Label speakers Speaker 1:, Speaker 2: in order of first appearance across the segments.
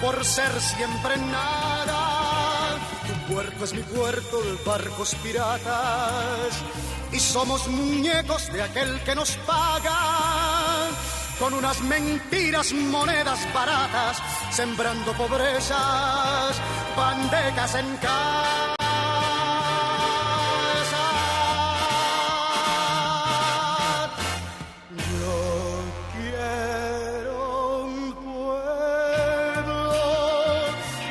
Speaker 1: por ser siempre nada. Tu puerto es mi puerto de barcos piratas y somos muñecos de aquel que nos paga con unas mentiras, monedas baratas, sembrando pobrezas, bandecas en casa. Yo quiero un pueblo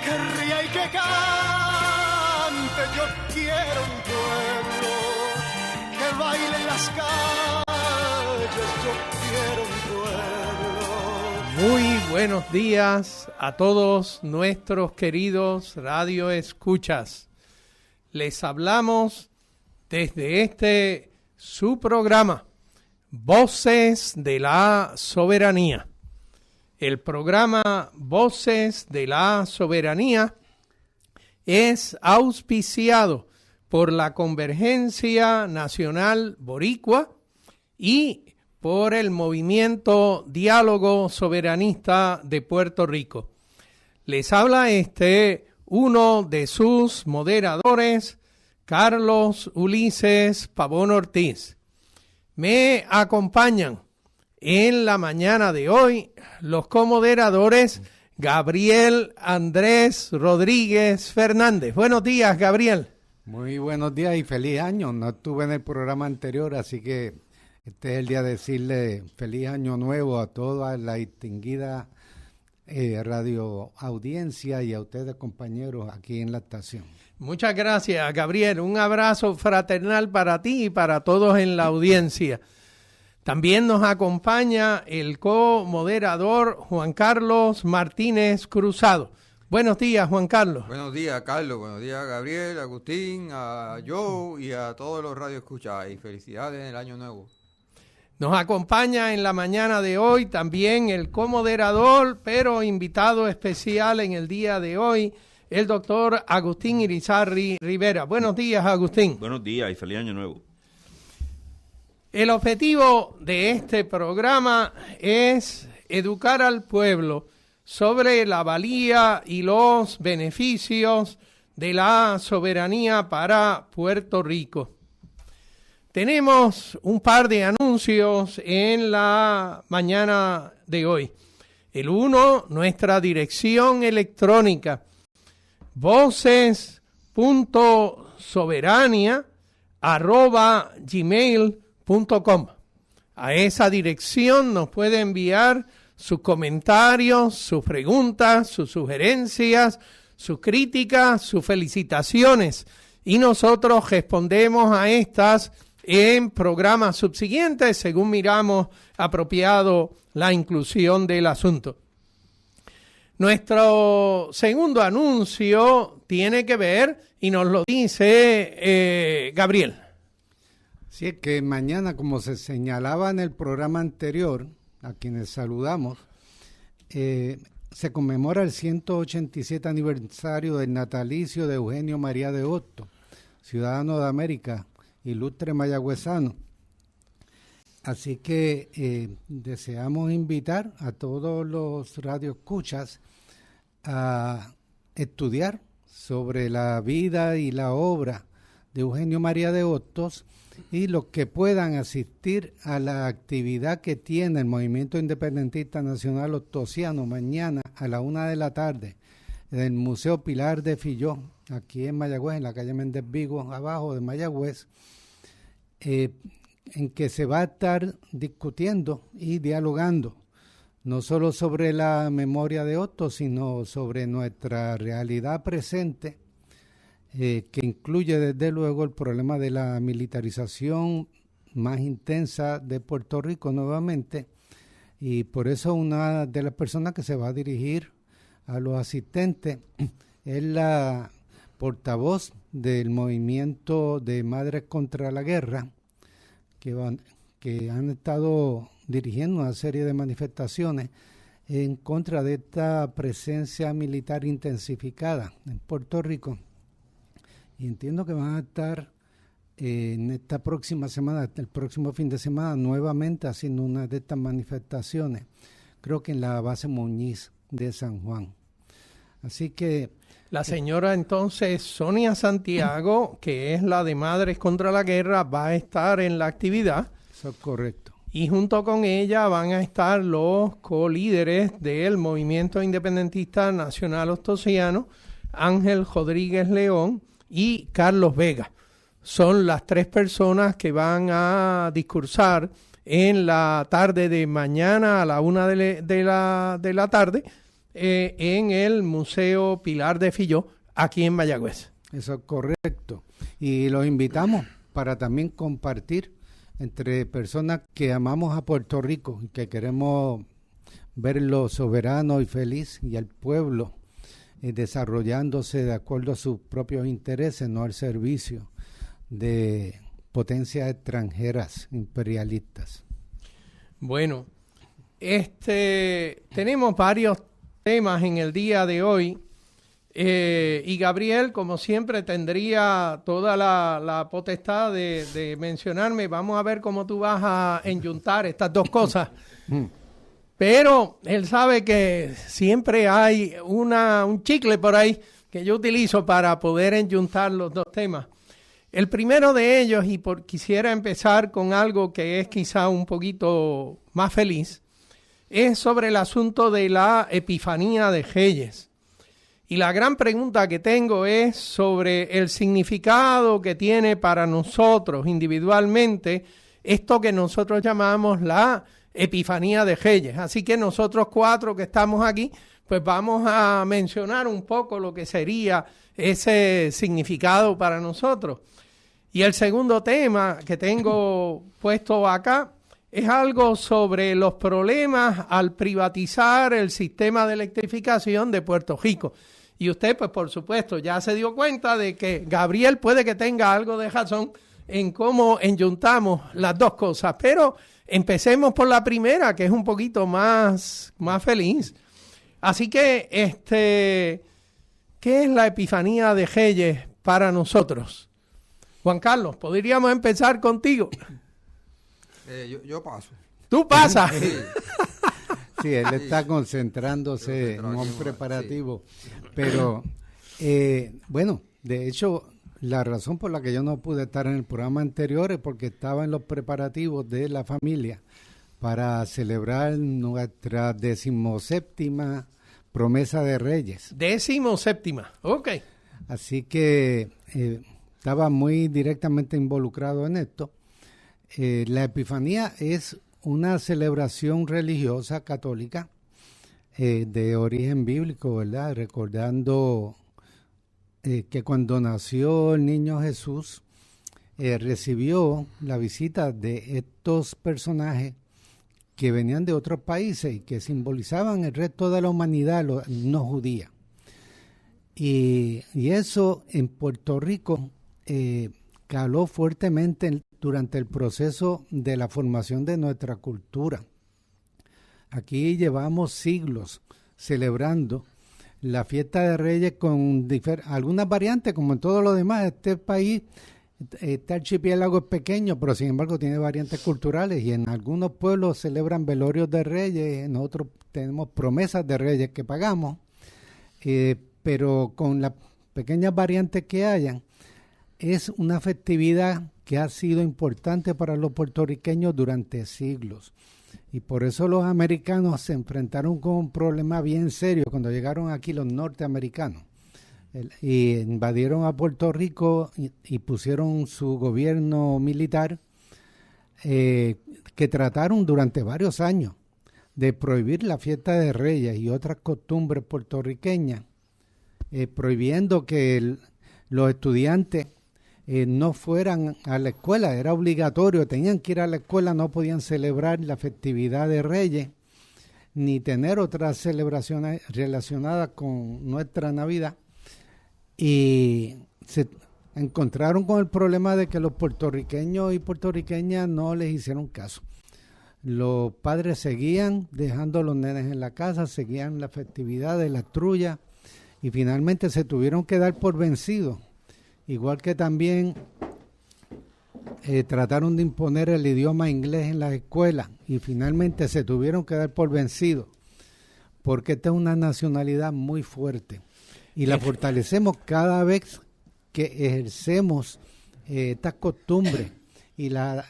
Speaker 1: que ría y que cante. Yo quiero un pueblo que baile en las calles. Yo quiero un pueblo.
Speaker 2: Muy buenos días a todos nuestros queridos radio escuchas. Les hablamos desde su programa Voces de la Soberanía. El programa Voces de la Soberanía es auspiciado por la Convergencia Nacional Boricua y por el Movimiento Diálogo Soberanista de Puerto Rico. Les habla uno de sus moderadores, Carlos Ulises Pavón Ortiz. Me acompañan en la mañana de hoy los comoderadores Gabriel Andrés Rodríguez Fernández. Buenos días, Gabriel.
Speaker 3: Muy buenos días y feliz año. No estuve en el programa anterior, así que este es el día de decirle feliz año nuevo a toda la distinguida radio audiencia y a ustedes, compañeros, aquí en la estación.
Speaker 2: Muchas gracias, Gabriel. Un abrazo fraternal para ti y para todos en la audiencia. También nos acompaña el co-moderador Juan Carlos Martínez Cruzado. Buenos días, Juan Carlos.
Speaker 4: Buenos días, Carlos. Buenos días, Gabriel, Agustín, a Joe y a todos los radioescuchas. Y felicidades en el año nuevo.
Speaker 2: Nos acompaña en la mañana de hoy también el comoderador, pero invitado especial en el día de hoy, el doctor Agustín Irizarry Rivera. Buenos días, Agustín.
Speaker 5: Buenos días y feliz año nuevo.
Speaker 2: El objetivo de este programa es educar al pueblo sobre la valía y los beneficios de la soberanía para Puerto Rico. Tenemos un par de anuncios en la mañana de hoy. El uno, nuestra dirección electrónica, voces.soberania@gmail.com. A esa dirección nos puede enviar sus comentarios, sus preguntas, sus sugerencias, sus críticas, sus felicitaciones. Y nosotros respondemos a estas en programas subsiguientes, según miramos apropiado la inclusión del asunto. Nuestro segundo anuncio tiene que ver, y nos lo dice Gabriel.
Speaker 3: Sí, es que mañana, como se señalaba en el programa anterior, a quienes saludamos, se conmemora el 187 aniversario del natalicio de Eugenio María de Hostos, ciudadano de América, ilustre mayagüezano. Así que deseamos invitar a todos los radioescuchas a estudiar sobre la vida y la obra de Eugenio María de Hostos y los que puedan asistir a la actividad que tiene el Movimiento Independentista Nacional Hostosiano mañana a la 1:00 p.m. en el Museo Pilar de Filló, aquí en Mayagüez, en la calle Méndez Vigo, abajo de Mayagüez, en que se va a estar discutiendo y dialogando no solo sobre la memoria de Hostos, sino sobre nuestra realidad presente, que incluye desde luego el problema de la militarización más intensa de Puerto Rico nuevamente, y por eso una de las personas que se va a dirigir a los asistentes es la portavoz del movimiento de Madres contra la Guerra, que han estado dirigiendo una serie de manifestaciones en contra de esta presencia militar intensificada en Puerto Rico. Y entiendo que van a estar en esta próxima semana, el próximo fin de semana, nuevamente haciendo una de estas manifestaciones, creo que en la base Muñiz de San Juan. Así que
Speaker 2: La señora entonces Sonia Santiago, que es la de Madres contra la Guerra, va a estar en la actividad.
Speaker 3: eso es correcto.
Speaker 2: Y junto con ella van a estar los colíderes del Movimiento Independentista Nacional Ostosiano, Ángel Rodríguez León y Carlos Vega. Son las 3 personas que van a discursar en la tarde de mañana a la 1 de la tarde en el Museo Pilar de Filló, aquí en Mayagüez.
Speaker 3: Eso es correcto. Y los invitamos para también compartir entre personas que amamos a Puerto Rico y que queremos verlo soberano y feliz y al pueblo desarrollándose de acuerdo a sus propios intereses, no al servicio de potencias extranjeras imperialistas.
Speaker 2: Bueno, tenemos varios temas en el día de hoy y Gabriel, como siempre, tendría toda la potestad de mencionarme. Vamos a ver cómo tú vas a enyuntar estas dos cosas. Pero él sabe que siempre hay un chicle por ahí que yo utilizo para poder enyuntar los dos temas. El primero de ellos, y quisiera empezar con algo que es quizá un poquito más feliz, es sobre el asunto de la Epifanía de Reyes. Y la gran pregunta que tengo es sobre el significado que tiene para nosotros individualmente esto que nosotros llamamos la Epifanía de Reyes. Así que nosotros 4 que estamos aquí, pues vamos a mencionar un poco lo que sería ese significado para nosotros. Y el segundo tema que tengo puesto acá es algo sobre los problemas al privatizar el sistema de electrificación de Puerto Rico. Y usted, pues por supuesto, ya se dio cuenta de que Gabriel puede que tenga algo de razón en cómo enyuntamos las dos cosas. Pero empecemos por la primera, que es un poquito más feliz. Así que, ¿qué es la Epifanía de Reyes para nosotros? Juan Carlos, ¿podríamos empezar contigo?
Speaker 4: Yo paso.
Speaker 2: ¿Tú pasas?
Speaker 3: Sí, él está concentrándose en un preparativo. Sí. Pero, bueno, de hecho, la razón por la que yo no pude estar en el programa anterior es porque estaba en los preparativos de la familia para celebrar nuestra 17ª promesa de Reyes.
Speaker 2: 17ª, ok.
Speaker 3: Así que estaba muy directamente involucrado en esto. La Epifanía es una celebración religiosa católica de origen bíblico, ¿verdad? Recordando que cuando nació el niño Jesús, recibió la visita de estos personajes que venían de otros países y que simbolizaban el resto de la humanidad, no judía. Y eso en Puerto Rico caló fuertemente durante el proceso de la formación de nuestra cultura. Aquí llevamos siglos celebrando la fiesta de Reyes con algunas variantes, como en todo lo demás. Este país, este archipiélago es pequeño, pero sin embargo tiene variantes culturales, y en algunos pueblos celebran velorios de Reyes, en otros tenemos promesas de Reyes que pagamos, pero con las pequeñas variantes que hayan, es una festividad que ha sido importante para los puertorriqueños durante siglos. Y por eso los americanos se enfrentaron con un problema bien serio cuando llegaron aquí los norteamericanos. Y invadieron a Puerto Rico y pusieron su gobierno militar, que trataron durante varios años de prohibir la fiesta de Reyes y otras costumbres puertorriqueñas, prohibiendo que los estudiantes no fueran a la escuela. Era obligatorio, tenían que ir a la escuela, no podían celebrar la festividad de Reyes, ni tener otras celebraciones relacionadas con nuestra Navidad. Y se encontraron con el problema de que los puertorriqueños y puertorriqueñas no les hicieron caso. Los padres seguían dejando a los nenes en la casa, seguían la festividad de las trullas, y finalmente se tuvieron que dar por vencidos. Igual que también trataron de imponer el idioma inglés en las escuelas, y finalmente se tuvieron que dar por vencidos, porque esta es una nacionalidad muy fuerte. y la fortalecemos cada vez que ejercemos esta costumbre y la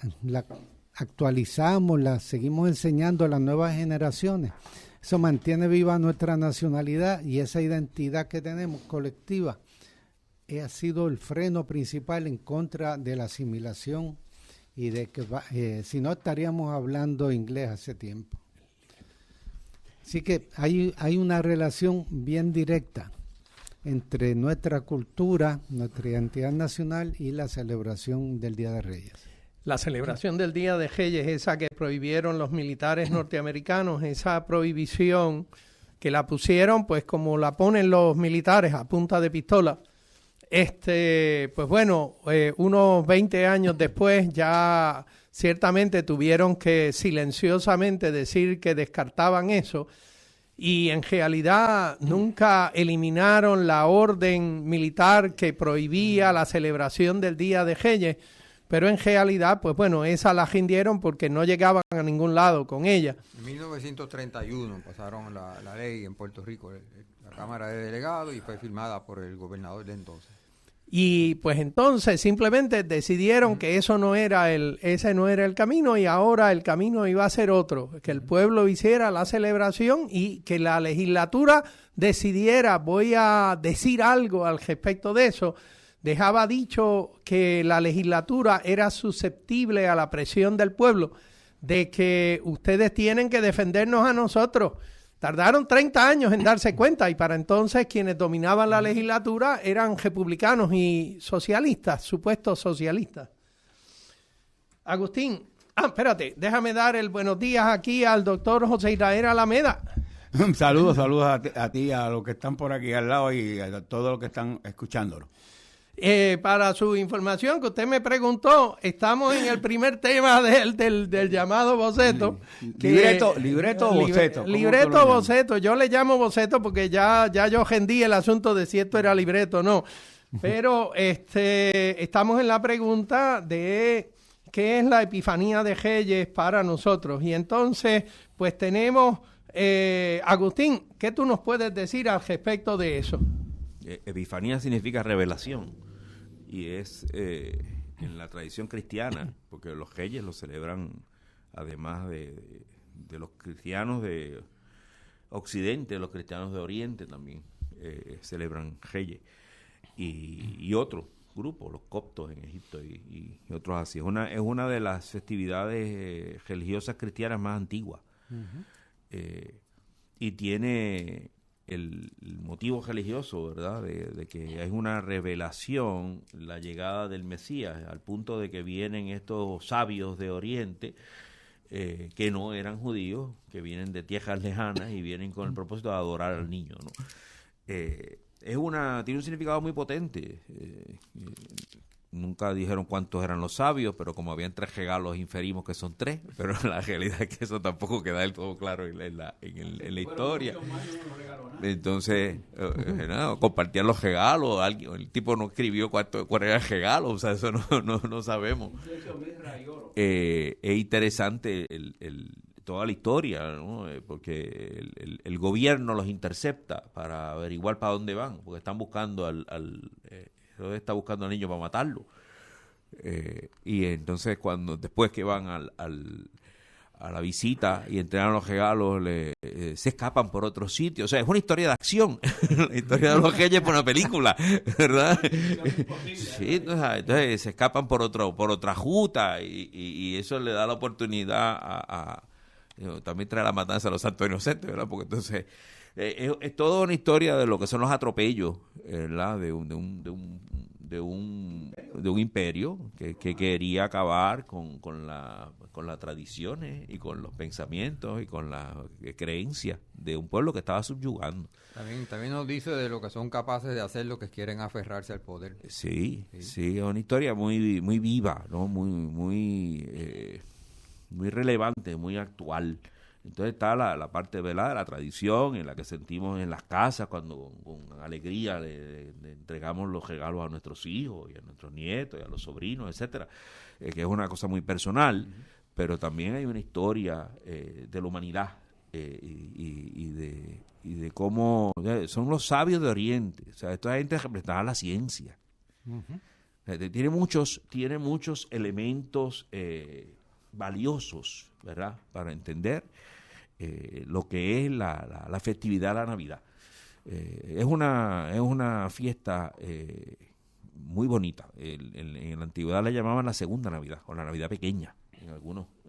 Speaker 3: actualizamos, la seguimos enseñando a las nuevas generaciones. Eso mantiene viva nuestra nacionalidad y esa identidad que tenemos colectiva ha sido el freno principal en contra de la asimilación y de que si no estaríamos hablando inglés hace tiempo. Así que hay una relación bien directa entre nuestra cultura, nuestra identidad nacional y la celebración del Día de Reyes.
Speaker 2: La celebración del Día de Reyes, esa que prohibieron los militares norteamericanos, esa prohibición que la pusieron, pues como la ponen los militares a punta de pistola, pues bueno, unos 20 años después ya ciertamente tuvieron que silenciosamente decir que descartaban eso y en realidad nunca eliminaron la orden militar que prohibía la celebración del Día de Reyes, pero en realidad, pues bueno, esa la rindieron porque no llegaban a ningún lado con ella.
Speaker 4: En 1931 pasaron la ley en Puerto Rico, la Cámara de Delegados, y fue firmada por el gobernador de entonces.
Speaker 2: Y pues entonces simplemente decidieron que ese no era el camino y ahora el camino iba a ser otro, que el pueblo hiciera la celebración y que la legislatura decidiera, voy a decir algo al respecto de eso, dejaba dicho que la legislatura era susceptible a la presión del pueblo de que ustedes tienen que defendernos a nosotros. Tardaron 30 años en darse cuenta y para entonces quienes dominaban la legislatura eran republicanos y socialistas, supuestos socialistas. Agustín, espérate, déjame dar el buenos días aquí al doctor José Israel Alameda.
Speaker 5: Saludos a ti, a los que están por aquí al lado y a todos los que están escuchándonos.
Speaker 2: Para su información que usted me preguntó, estamos en el primer tema del llamado boceto.
Speaker 5: Libreto o boceto.
Speaker 2: Libreto o boceto. Yo le llamo boceto porque ya yo rendí el asunto de si esto era libreto o no. Pero estamos en la pregunta de qué es la Epifanía de Reyes para nosotros. Y entonces, pues tenemos, Agustín, ¿qué tú nos puedes decir al respecto de eso?
Speaker 6: Epifanía significa revelación y es en la tradición cristiana, porque los reyes lo celebran además de los cristianos de Occidente, los cristianos de Oriente también celebran reyes y otros grupos, los coptos en Egipto y otros así. Es una de las festividades religiosas cristianas más antiguas. Uh-huh. Y tiene el motivo religioso, ¿verdad? De que es una revelación la llegada del Mesías, al punto de que vienen estos sabios de Oriente que no eran judíos, que vienen de tierras lejanas y vienen con el propósito de adorar al niño, ¿no? Tiene un significado muy potente. Nunca dijeron cuántos eran los sabios, pero como habían 3 regalos, inferimos que son 3, pero la realidad es que eso tampoco queda del todo claro en la historia. Entonces, compartían los regalos, el tipo no escribió cuál era el regalo, o sea, eso no sabemos. Es interesante toda la historia, ¿no? Porque el gobierno los intercepta para averiguar para dónde van, porque están buscando está buscando al niño para matarlo. Y entonces después que van a la visita y entregan los regalos, se escapan por otro sitio. O sea, es una historia de acción. La historia de los reyes por una película, ¿verdad? Sí, entonces se escapan por otra ruta y eso le da la oportunidad también trae la matanza a los santos inocentes, ¿verdad? Porque entonces es toda una historia de lo que son los atropellos, ¿verdad? De un imperio que quería acabar con las tradiciones y con los pensamientos y con las creencias de un pueblo que estaba subyugando.
Speaker 4: También nos dice de lo que son capaces de hacer los que quieren aferrarse al poder.
Speaker 6: Sí, es una historia muy muy viva, ¿no? Muy relevante, muy actual. Entonces está la parte, ¿verdad?, de la tradición en la que sentimos en las casas cuando con alegría le entregamos los regalos a nuestros hijos y a nuestros nietos y a los sobrinos, etcétera, que es una cosa muy personal, pero también hay una historia de la humanidad y de cómo son los sabios de Oriente. O sea, esta gente representaba la ciencia. Tiene muchos elementos valiosos, ¿verdad? Para entender lo que es la festividad de la Navidad. Es una fiesta muy bonita. En la antigüedad la llamaban la segunda Navidad, o la Navidad pequeña.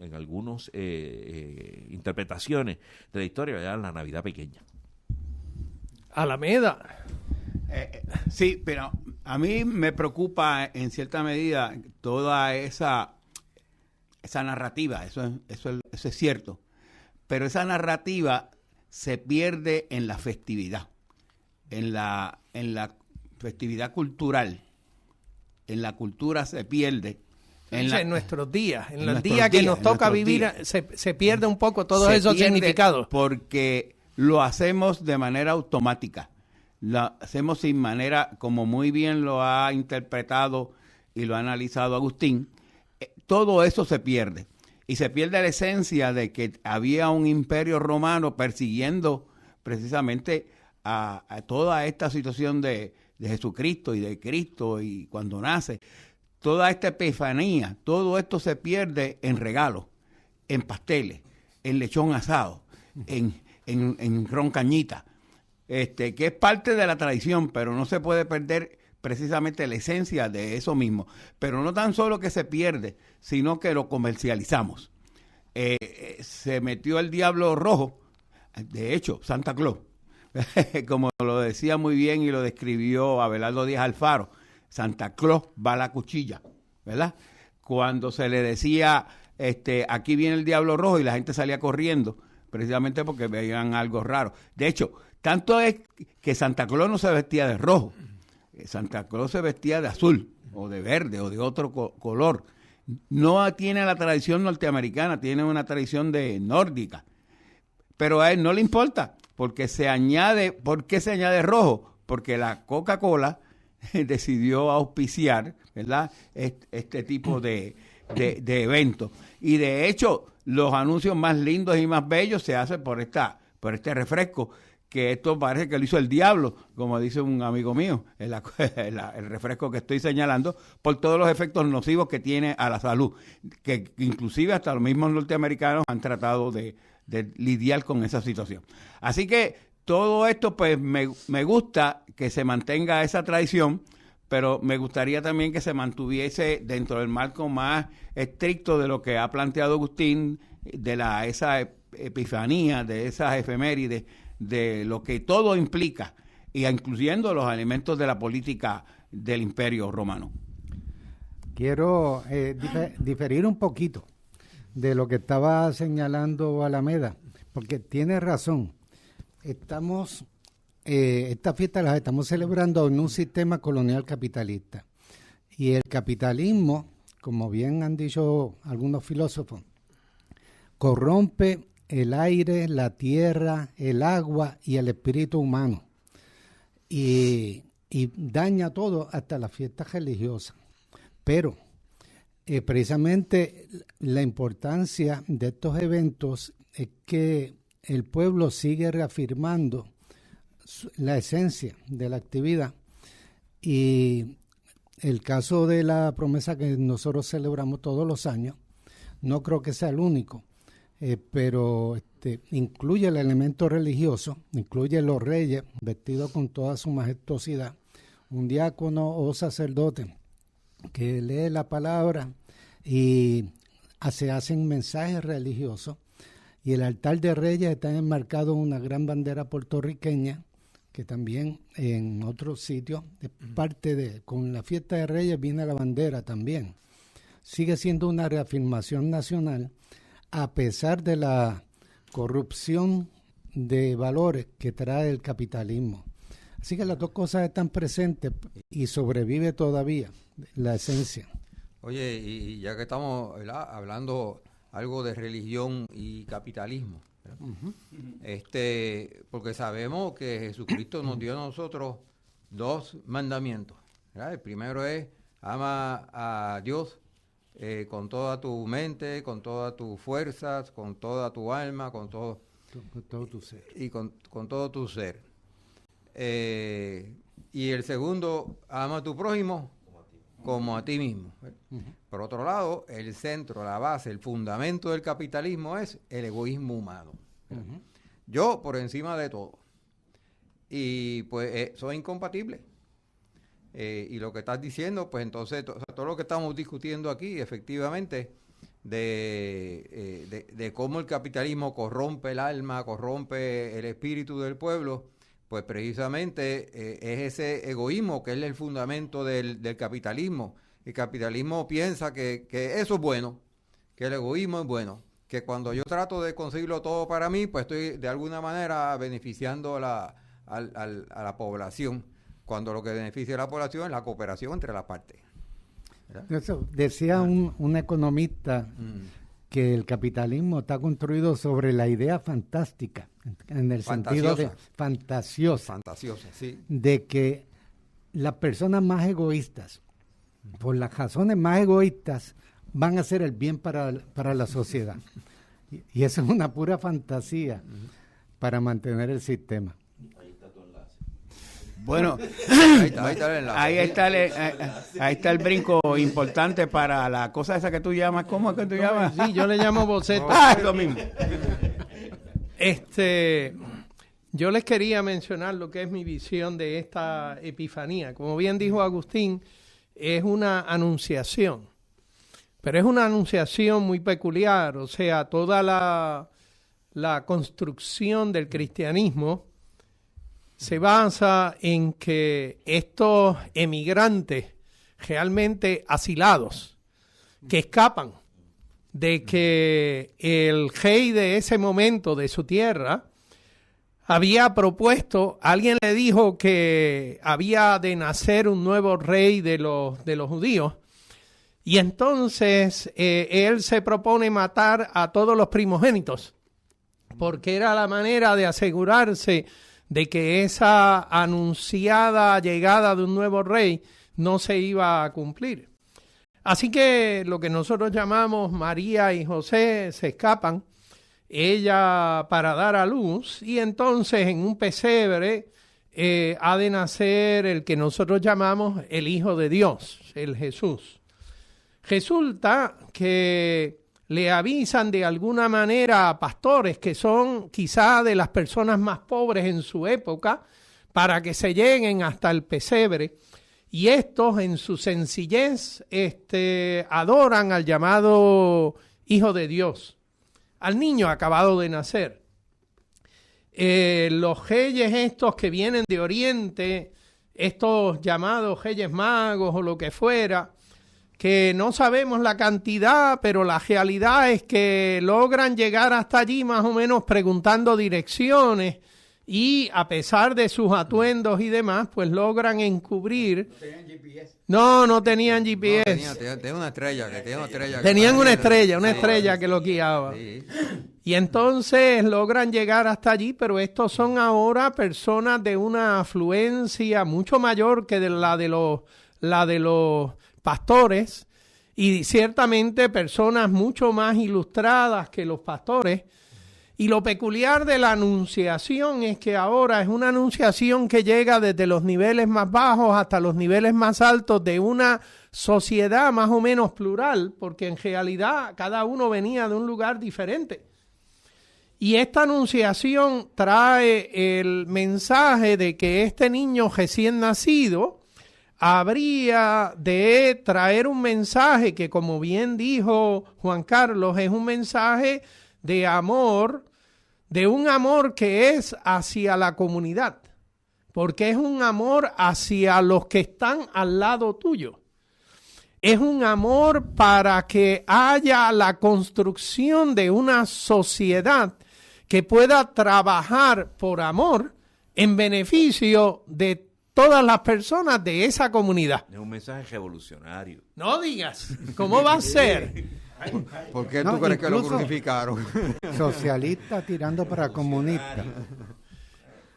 Speaker 6: En algunas interpretaciones de la historia la llaman la Navidad pequeña.
Speaker 2: Alameda.
Speaker 5: Sí, pero a mí me preocupa en cierta medida toda esa narrativa, eso es cierto, pero esa narrativa se pierde en la festividad, en la festividad cultural, en la cultura se pierde.
Speaker 2: En nuestros días, en los días que nos toca vivir, se pierde un poco todos esos significados.
Speaker 5: Porque lo hacemos de manera automática. Lo hacemos sin manera, como muy bien lo ha interpretado y lo ha analizado Agustín, todo eso se pierde. Y se pierde la esencia de que había un imperio romano persiguiendo precisamente a toda esta situación de Jesucristo y de Cristo y cuando nace. Toda esta epifanía, todo esto se pierde en regalos, en pasteles, en lechón asado, en roncañita. Que es parte de la tradición, pero no se puede perder precisamente la esencia de eso mismo. Pero no tan solo que se pierde, sino que lo comercializamos. Se metió el diablo rojo, de hecho, Santa Claus, como lo decía muy bien y lo describió Abelardo Díaz Alfaro, Santa Claus va a la cuchilla, ¿verdad? Cuando se le decía, aquí viene el diablo rojo y la gente salía corriendo, precisamente porque veían algo raro. De hecho, tanto es que Santa Claus no se vestía de rojo, Santa Claus se vestía de azul o de verde o de otro color. No tiene la tradición norteamericana, tiene una tradición nórdica. Pero a él no le importa, porque ¿por qué se añade rojo? Porque la Coca-Cola decidió auspiciar, ¿verdad?, este tipo de eventos. Y de hecho, los anuncios más lindos y más bellos se hacen por este refresco, que esto parece que lo hizo el diablo, como dice un amigo mío, el refresco que estoy señalando, por todos los efectos nocivos que tiene a la salud, que inclusive hasta los mismos norteamericanos han tratado de lidiar con esa situación. Así que todo esto, pues me gusta que se mantenga esa tradición, pero me gustaría también que se mantuviese dentro del marco más estricto de lo que ha planteado Agustín, de esa epifanía, de esas efemérides, de lo que todo implica, y incluyendo los elementos de la política del Imperio Romano.
Speaker 3: Quiero diferir un poquito de lo que estaba señalando Alameda, porque tiene razón. Esta fiesta las estamos celebrando en un sistema colonial capitalista. Y el capitalismo, como bien han dicho algunos filósofos, corrompe el aire, la tierra, el agua y el espíritu humano. Y daña todo, hasta las fiestas religiosas. Pero precisamente la importancia de estos eventos es que el pueblo sigue reafirmando la esencia de la actividad, y el caso de la promesa que nosotros celebramos todos los años, no creo que sea el único, pero incluye el elemento religioso, incluye los reyes vestidos con toda su majestuosidad, un diácono o sacerdote que lee la palabra y se hacen mensajes religiosos, y el altar de reyes está enmarcado en una gran bandera puertorriqueña, que también en otros sitios es parte con la fiesta de Reyes viene la bandera también. Sigue siendo una reafirmación nacional a pesar de la corrupción de valores que trae el capitalismo. Así que las dos cosas están presentes y sobrevive todavía la esencia.
Speaker 4: Oye, y ya que estamos, ¿verdad?, hablando algo de religión y capitalismo, uh-huh. Porque sabemos que Jesucristo nos dio a nosotros 2 mandamientos, ¿verdad? El primero es: ama a Dios con toda tu mente, con todas tus fuerzas, con toda tu alma, con todo.
Speaker 3: Con todo tu ser.
Speaker 4: Y con todo tu ser. Y el segundo, ama a tu prójimo como a ti mismo. Por otro lado, el centro, la base, el fundamento del capitalismo es el egoísmo humano. Yo por encima de todo. Y pues eso es incompatible. Y lo que estás diciendo, pues entonces todo lo que estamos discutiendo aquí, efectivamente, de cómo el capitalismo corrompe el alma, corrompe el espíritu del pueblo, pues precisamente es ese egoísmo que es el fundamento del capitalismo. El capitalismo piensa que eso es bueno, que el egoísmo es bueno, que cuando yo trato de conseguirlo todo para mí, pues estoy de alguna manera beneficiando a la población, cuando lo que beneficia a la población es la cooperación entre las partes.
Speaker 3: Eso decía un economista que el capitalismo está construido sobre la idea fantástica, en el sentido de fantasiosa,
Speaker 4: sí.
Speaker 3: de que las personas más egoístas, por las razones más egoístas, van a hacer el bien para la sociedad. Y eso es una pura fantasía para mantener el sistema.
Speaker 5: Bueno, ahí está el brinco importante para la cosa esa que tú llamas. ¿Cómo es que tú llamas?
Speaker 2: Sí, yo le llamo boceto.
Speaker 5: Eso mismo.
Speaker 2: Yo les quería mencionar lo que es mi visión de esta epifanía. Como bien dijo Agustín, es una anunciación, pero es una anunciación muy peculiar. O sea, toda la construcción del cristianismo se basa en que estos emigrantes realmente asilados, que escapan de que el rey de ese momento de su tierra había propuesto, alguien le dijo que había de nacer un nuevo rey de los judíos, y entonces él se propone matar a todos los primogénitos, porque era la manera de asegurarse de que esa anunciada llegada de un nuevo rey no se iba a cumplir. Así que lo que nosotros llamamos María y José se escapan, ella para dar a luz, y entonces en un pesebre ha de nacer el que nosotros llamamos el Hijo de Dios, el Jesús. Resulta que le avisan de alguna manera a pastores que son quizá de las personas más pobres en su época para que se lleguen hasta el pesebre, y estos en su sencillez adoran al llamado Hijo de Dios, al niño acabado de nacer. Los reyes estos que vienen de Oriente, estos llamados reyes magos o lo que fuera, que no sabemos la cantidad, pero la realidad es que logran llegar hasta allí más o menos preguntando direcciones, y a pesar de sus atuendos y demás, pues logran encubrir. ¿No tenían GPS? No tenían GPS.
Speaker 4: Tenían una estrella.
Speaker 2: Tenían una estrella que lo guiaba. Sí. Y entonces logran llegar hasta allí, pero estos son ahora personas de una afluencia mucho mayor que la de los pastores, y ciertamente personas mucho más ilustradas que los pastores. Y lo peculiar de la anunciación es que ahora es una anunciación que llega desde los niveles más bajos hasta los niveles más altos de una sociedad más o menos plural, porque en realidad cada uno venía de un lugar diferente. Y esta anunciación trae el mensaje de que este niño recién nacido habría de traer un mensaje que, como bien dijo Juan Carlos, es un mensaje de amor, de un amor que es hacia la comunidad, porque es un amor hacia los que están al lado tuyo. Es un amor para que haya la construcción de una sociedad que pueda trabajar por amor en beneficio de todas las personas de esa comunidad.
Speaker 6: Es un mensaje revolucionario.
Speaker 2: No digas, ¿cómo va a ser?
Speaker 4: ¿Por qué tú crees que lo crucificaron?
Speaker 3: Socialista tirando para comunista.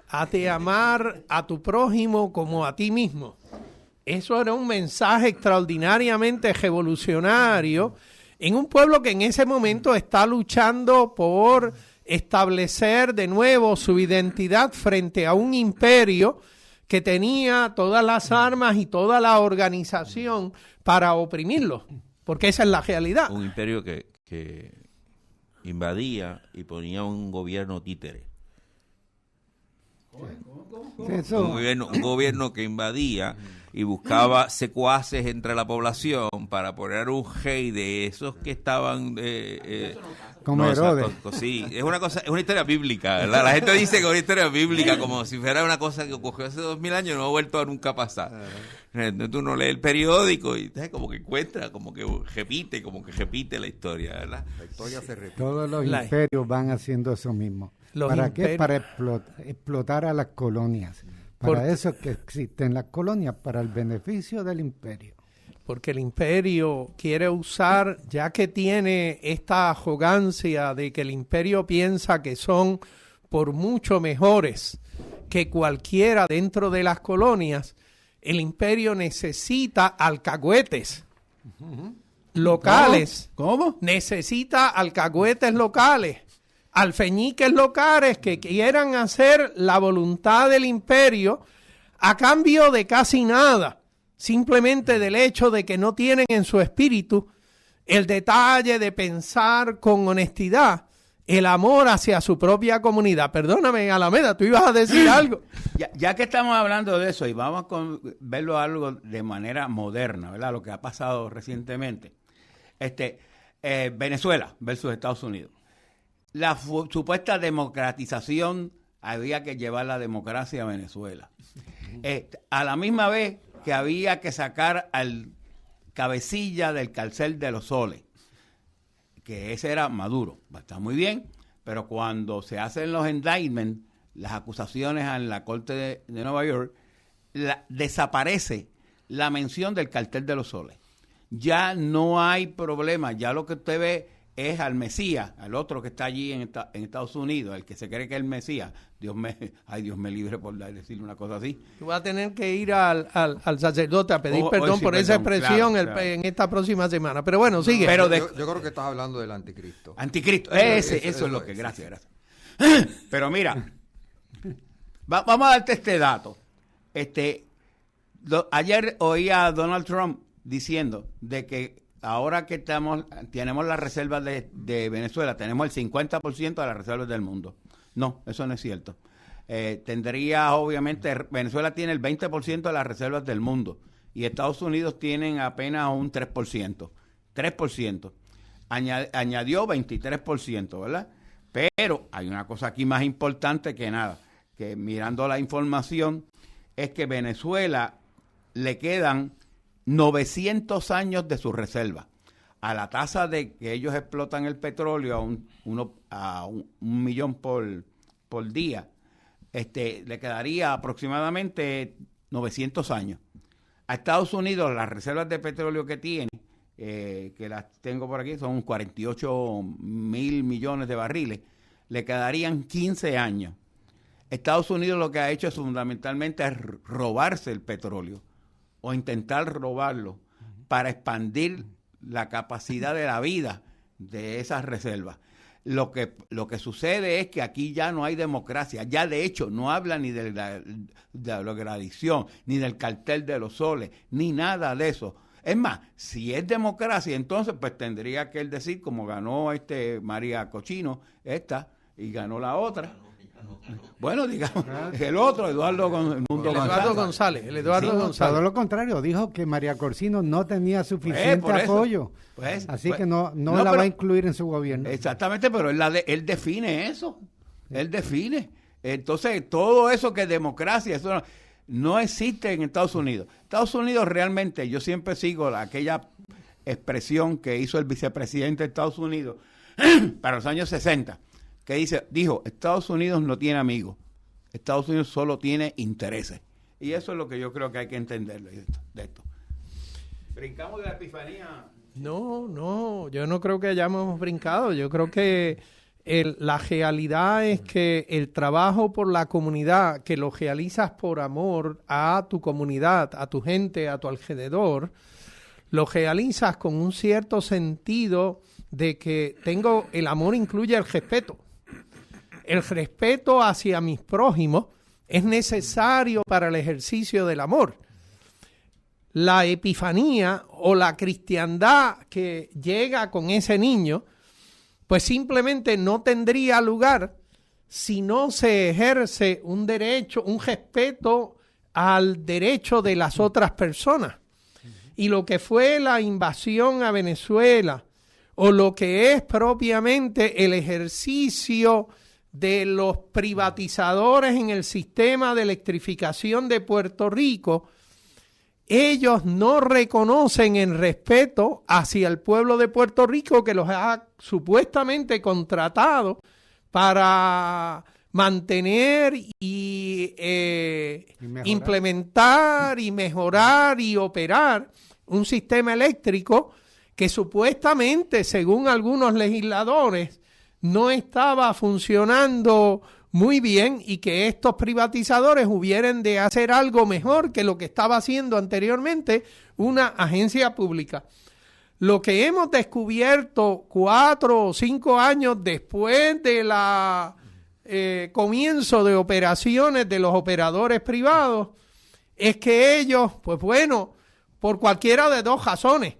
Speaker 2: Hazte amar a tu prójimo como a ti mismo. Eso era un mensaje extraordinariamente revolucionario en un pueblo que en ese momento está luchando por establecer de nuevo su identidad frente a un imperio que tenía todas las armas y toda la organización para oprimirlo, porque esa es la realidad.
Speaker 6: Un imperio que invadía y ponía un gobierno títere.
Speaker 3: Eso,
Speaker 6: Un gobierno que invadía y buscaba secuaces entre la población para poner un rey de esos que estaban
Speaker 3: como Herodes.
Speaker 6: Sí, es una historia bíblica, ¿verdad? La gente dice que es una historia bíblica como si fuera una cosa que ocurrió hace 2000 años y no ha vuelto a nunca pasar. Entonces tú no lees el periódico y como que encuentra, como que repite la historia, ¿verdad?
Speaker 4: La historia se repite.
Speaker 3: Todos los imperios van haciendo eso mismo. ¿Para qué? Para explotar a las colonias. Para eso es que existen las colonias, para el beneficio del imperio.
Speaker 2: Porque el imperio quiere usar, ya que tiene esta arrogancia de que el imperio piensa que son por mucho mejores que cualquiera dentro de las colonias, el imperio necesita alcahuetes locales.
Speaker 5: ¿Cómo?
Speaker 2: Necesita alcahuetes locales, alfeñiques locales que quieran hacer la voluntad del imperio a cambio de casi nada. Simplemente del hecho de que no tienen en su espíritu el detalle de pensar con honestidad el amor hacia su propia comunidad. Perdóname, Alameda, tú ibas a decir algo.
Speaker 5: Ya que estamos hablando de eso y vamos a verlo algo de manera moderna, ¿verdad? Lo que ha pasado recientemente. Venezuela versus Estados Unidos. La supuesta democratización, había que llevar la democracia a Venezuela. A la misma vez que había que sacar al cabecilla del carcel de los Soles, que ese era Maduro. Está muy bien, pero cuando se hacen los indictments, las acusaciones en la Corte de Nueva York, desaparece la mención del cartel de los Soles. Ya no hay problema, ya lo que usted ve es al Mesías, al otro que está allí en Estados Unidos, el que se cree que es el Mesías. Dios me libre por decirle una cosa así.
Speaker 2: Tú vas a tener que ir al sacerdote a pedir perdón por esa expresión claro. En esta próxima semana. Pero bueno, sigue.
Speaker 4: Pero yo creo que estás hablando del anticristo.
Speaker 5: Anticristo, eso es lo que... Gracias. Pero mira, vamos a darte este dato. Ayer oí a Donald Trump diciendo de que ahora que tenemos las reservas de Venezuela, tenemos el 50% de las reservas del mundo. No, eso no es cierto. Venezuela tiene el 20% de las reservas del mundo y Estados Unidos tienen apenas un 3%. 3%. Añadió 23%, ¿verdad? Pero hay una cosa aquí más importante que nada, que mirando la información, es que Venezuela le quedan 900 años de su reserva. A la tasa de que ellos explotan el petróleo a un millón por día, le quedaría aproximadamente 900 años. A Estados Unidos las reservas de petróleo que tiene, que las tengo por aquí, son 48,000 millones de barriles, le quedarían 15 años. Estados Unidos lo que ha hecho es fundamentalmente robarse el petróleo o intentar robarlo para expandir la capacidad de la vida de esas reservas. Lo que sucede es que aquí ya no hay democracia. Ya de hecho no habla ni de la adicción, ni del cartel de los soles, ni nada de eso. Es más, si es democracia, entonces pues tendría que él decir, como ganó María Cochino, y ganó la otra. Bueno, digamos, el otro, Eduardo González.
Speaker 3: González. Todo lo contrario, dijo que María Corsino no tenía suficiente apoyo. Así que no la va a incluir en su gobierno.
Speaker 5: Exactamente, pero él define eso. Él define. Entonces, todo eso que es democracia, eso no existe en Estados Unidos. Estados Unidos realmente, yo siempre sigo aquella expresión que hizo el vicepresidente de Estados Unidos para los años 60, que dijo, Estados Unidos no tiene amigos, Estados Unidos solo tiene intereses. Y eso es lo que yo creo que hay que entender de esto. ¿Brincamos de la epifanía?
Speaker 2: No, yo no creo que hayamos brincado. Yo creo que la realidad es que el trabajo por la comunidad, que lo realizas por amor a tu comunidad, a tu gente, a tu alrededor, lo realizas con un cierto sentido de que el amor incluye el respeto. el respeto hacia mis prójimos es necesario para el ejercicio del amor. La epifanía o la cristiandad que llega con ese niño, pues simplemente no tendría lugar si no se ejerce un derecho, un respeto al derecho de las otras personas. Y lo que fue la invasión a Venezuela, o lo que es propiamente el ejercicio de los privatizadores en el sistema de electrificación de Puerto Rico, ellos no reconocen el respeto hacia el pueblo de Puerto Rico que los ha supuestamente contratado para mantener y implementar y mejorar y operar un sistema eléctrico que supuestamente, según algunos legisladores, no estaba funcionando muy bien y que estos privatizadores hubieran de hacer algo mejor que lo que estaba haciendo anteriormente una agencia pública. Lo que hemos descubierto 4 o 5 años después de la comienzo de operaciones de los operadores privados es que ellos, pues bueno, por cualquiera de dos razones,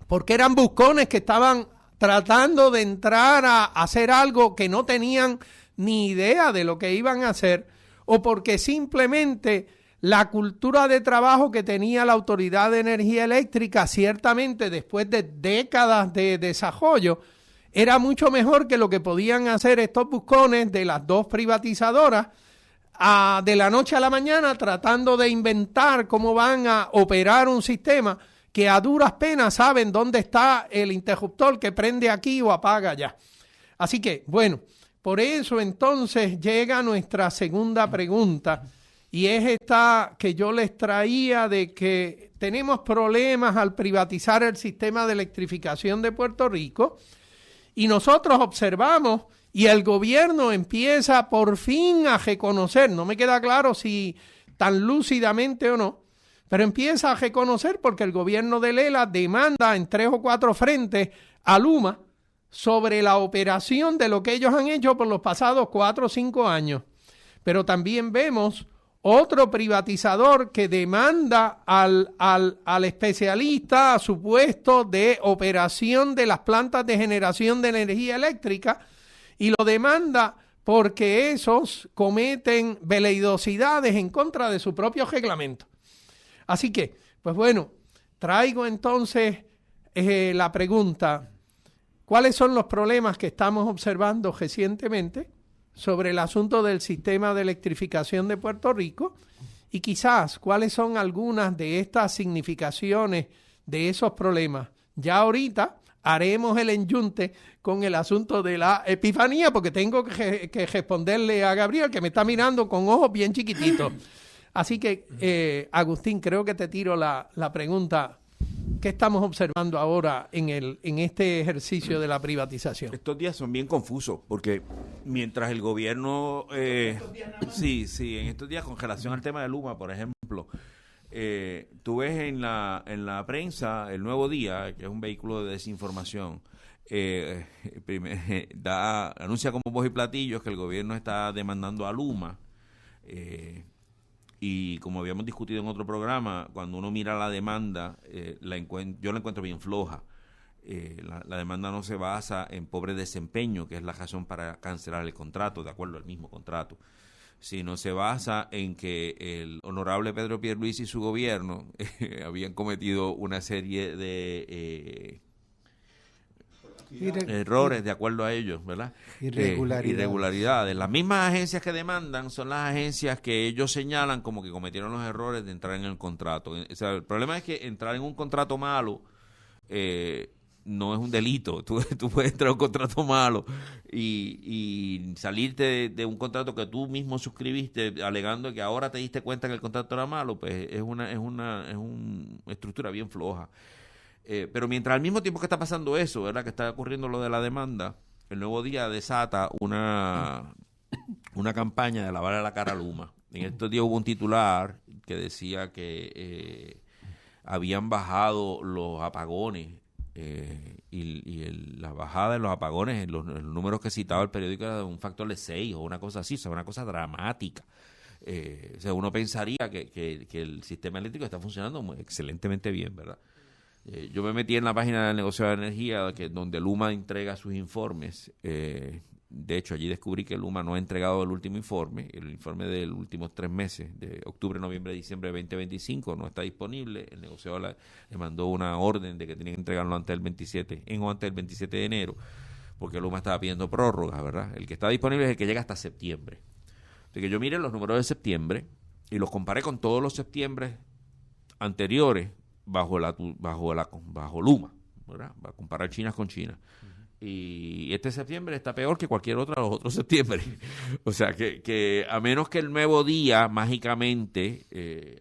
Speaker 2: porque eran buscones que estaban tratando de entrar a hacer algo que no tenían ni idea de lo que iban a hacer, o porque simplemente la cultura de trabajo que tenía la Autoridad de Energía Eléctrica, ciertamente después de décadas de desarrollo, era mucho mejor que lo que podían hacer estos buscones de las dos privatizadoras de la noche a la mañana, tratando de inventar cómo van a operar un sistema que a duras penas saben dónde está el interruptor que prende aquí o apaga allá. Así que, bueno, por eso entonces llega nuestra segunda pregunta, y es esta que yo les traía de que tenemos problemas al privatizar el sistema de electrificación de Puerto Rico, y nosotros observamos y el gobierno empieza por fin a reconocer, no me queda claro si tan lúcidamente o no, pero empieza a reconocer porque el gobierno de Lela demanda en 3 o 4 frentes a Luma sobre la operación de lo que ellos han hecho por los pasados 4 o 5 años. Pero también vemos otro privatizador que demanda al especialista a su puesto de operación de las plantas de generación de energía eléctrica, y lo demanda porque esos cometen veleidosidades en contra de su propio reglamento. Así que, pues bueno, traigo entonces la pregunta: ¿cuáles son los problemas que estamos observando recientemente sobre el asunto del sistema de electrificación de Puerto Rico? Y quizás, ¿cuáles son algunas de estas significaciones de esos problemas? Ya ahorita haremos el enyunte con el asunto de la epifanía, porque tengo que responderle a Gabriel, que me está mirando con ojos bien chiquititos. Así que, Agustín, creo que te tiro la pregunta. ¿Qué estamos observando ahora en este ejercicio de la privatización?
Speaker 6: Estos días son bien confusos, porque mientras el gobierno... sí, en estos días, con relación al tema de Luma, por ejemplo, tú ves en la prensa El Nuevo Día, que es un vehículo de desinformación, anuncia como voz y platillos que el gobierno está demandando a Luma, y como habíamos discutido en otro programa, cuando uno mira la demanda, yo la encuentro bien floja. La demanda no se basa en pobre desempeño, que es la razón para cancelar el contrato, de acuerdo al mismo contrato, sino se basa en que el honorable Pedro Pierluisi y su gobierno habían cometido una serie de errores, de acuerdo a ellos, ¿verdad? Irregularidades. Las mismas agencias que demandan son las agencias que ellos señalan como que cometieron los errores de entrar en el contrato. O sea, el problema es que entrar en un contrato malo no es un delito. Tú puedes entrar en un contrato malo y salirte de un contrato que tú mismo suscribiste alegando que ahora te diste cuenta que el contrato era malo, pues es una estructura bien floja. Pero mientras al mismo tiempo que está pasando eso, ¿verdad?, que está ocurriendo lo de la demanda, El Nuevo Día desata una campaña de lavarle la cara a Luma. En estos días hubo un titular que decía que habían bajado los apagones la bajada de los apagones, los números que citaba el periódico era de un factor de 6 o una cosa así, o sea, una cosa dramática. O sea, uno pensaría que el sistema eléctrico está funcionando excelentemente bien, ¿verdad? Yo me metí en la página del negocio de energía donde Luma entrega sus informes. De hecho, allí descubrí que Luma no ha entregado el último informe. El informe de los últimos 3 meses, de octubre, noviembre, diciembre de 2025, no está disponible. El negociador le mandó una orden de que tienen que entregarlo antes del 27 de enero, porque Luma estaba pidiendo prórroga, ¿verdad? El que está disponible es el que llega hasta septiembre. Así que yo miré los números de septiembre y los comparé con todos los septiembres anteriores bajo Luma, ¿verdad? Va a comparar China con China. Y este septiembre está peor que cualquier otro de los otros septiembre. O sea, que a menos que el nuevo día mágicamente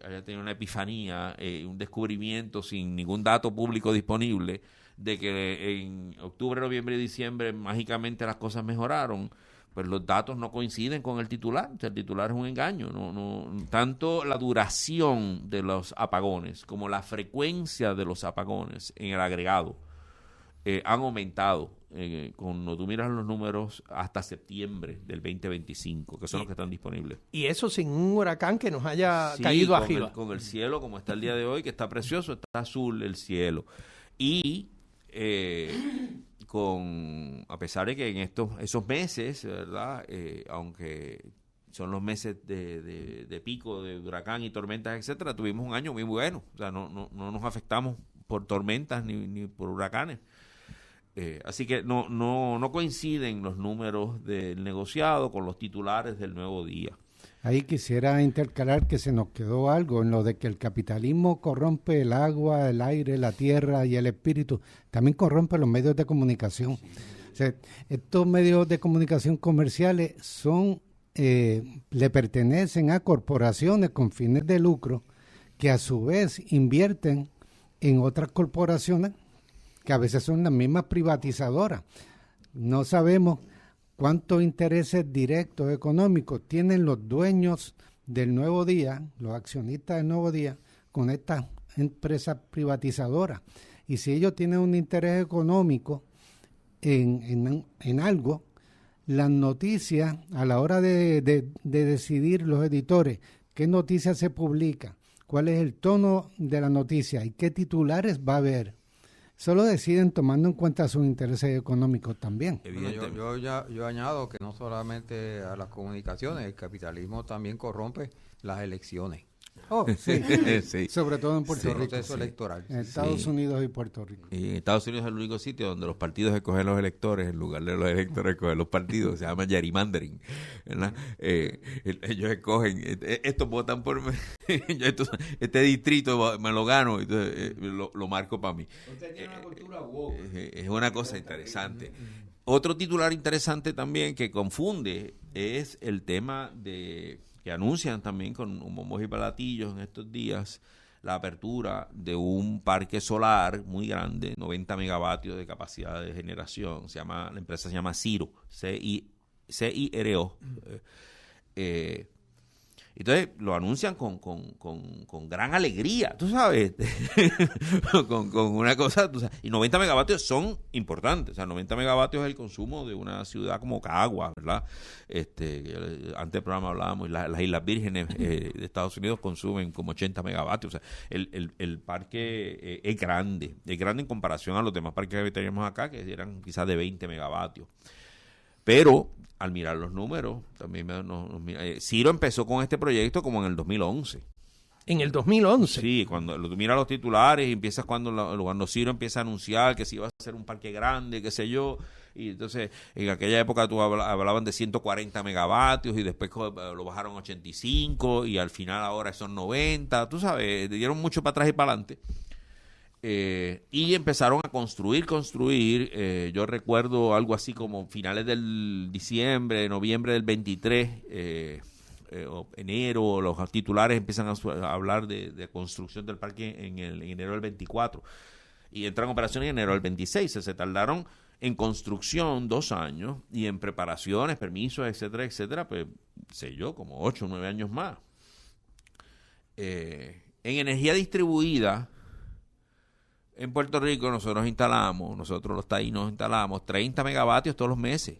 Speaker 6: haya tenido una epifanía, un descubrimiento sin ningún dato público disponible, de que en octubre, noviembre y diciembre mágicamente las cosas mejoraron, pues los datos no coinciden con el titular. O sea, el titular es un engaño. No, tanto la duración de los apagones como la frecuencia de los apagones en el agregado han aumentado cuando tú miras los números hasta septiembre del 2025, que son los que están disponibles.
Speaker 2: Y eso sin un huracán que nos haya caído arriba.
Speaker 6: Con el cielo como está el día de hoy, que está precioso, está azul el cielo. Y a pesar de que en esos meses, ¿verdad? Aunque son los meses de pico, de huracán y tormentas, etcétera, tuvimos un año muy bueno. O sea, no nos afectamos por tormentas ni por huracanes. Así que no coinciden los números del negociado con los titulares del nuevo día.
Speaker 3: Ahí quisiera intercalar que se nos quedó algo en lo de que el capitalismo corrompe el agua, el aire, la tierra y el espíritu. También corrompe los medios de comunicación. Sí. O sea, estos medios de comunicación comerciales le pertenecen a corporaciones con fines de lucro que a su vez invierten en otras corporaciones que a veces son las mismas privatizadoras. No sabemos cuántos intereses directos económicos tienen los dueños del Nuevo Día, los accionistas del Nuevo Día, con estas empresas privatizadoras. Y si ellos tienen un interés económico en algo, las noticias, a la hora de decidir los editores qué noticias se publica, cuál es el tono de la noticia y qué titulares va a haber, solo deciden tomando en cuenta sus intereses económicos también.
Speaker 4: Bueno, yo añado que no solamente a las comunicaciones, el capitalismo también corrompe las elecciones.
Speaker 3: Oh, sí.
Speaker 6: Sí.
Speaker 3: Sobre todo en Puerto
Speaker 4: El
Speaker 3: Rico.
Speaker 4: proceso electoral.
Speaker 3: En Estados Unidos y Puerto Rico.
Speaker 6: Y en Estados Unidos es el único sitio donde los partidos escogen los electores en lugar de los electores escogen los partidos. Se llama gerrymandering, ¿verdad? Ellos escogen, estos votan por este distrito me lo gano, entonces lo marco para mí.
Speaker 5: Usted tiene una cultura woke.
Speaker 6: Es una cosa interesante. Otro titular interesante también que confunde es el tema que anuncian también con bombos y platillos en estos días la apertura de un parque solar muy grande, 90 megavatios de capacidad de generación. La empresa se llama CIRO, CIRO. Entonces lo anuncian con gran alegría, tú sabes, con una cosa, tú sabes, y 90 megavatios son importantes. O sea, 90 megavatios es el consumo de una ciudad como Caguas, ¿verdad? Antes del programa hablábamos, las Islas Vírgenes de Estados Unidos consumen como 80 megavatios. O sea, el parque es grande en comparación a los demás parques que teníamos acá, que eran quizás de 20 megavatios. Pero al mirar los números, también Ciro empezó con este proyecto como en el 2011.
Speaker 2: ¿En el 2011?
Speaker 6: Sí, cuando mira los titulares y empiezas cuando Ciro empieza a anunciar que se iba a hacer un parque grande, qué sé yo, y entonces en aquella época tú hablaban de 140 megavatios y después lo bajaron a 85 y al final ahora son 90, tú sabes, dieron mucho para atrás y para adelante. Y empezaron a construir. Yo recuerdo algo así como finales del noviembre del 23, o enero, los titulares empiezan a hablar de construcción del parque en enero del 24 y entran en operación en enero del 26. Se tardaron en construcción 2 años y en preparaciones, permisos, etcétera, pues sé yo, como 8 o 9 años más. En energía distribuida, En Puerto Rico nosotros los taínos instalamos 30 megavatios todos los meses.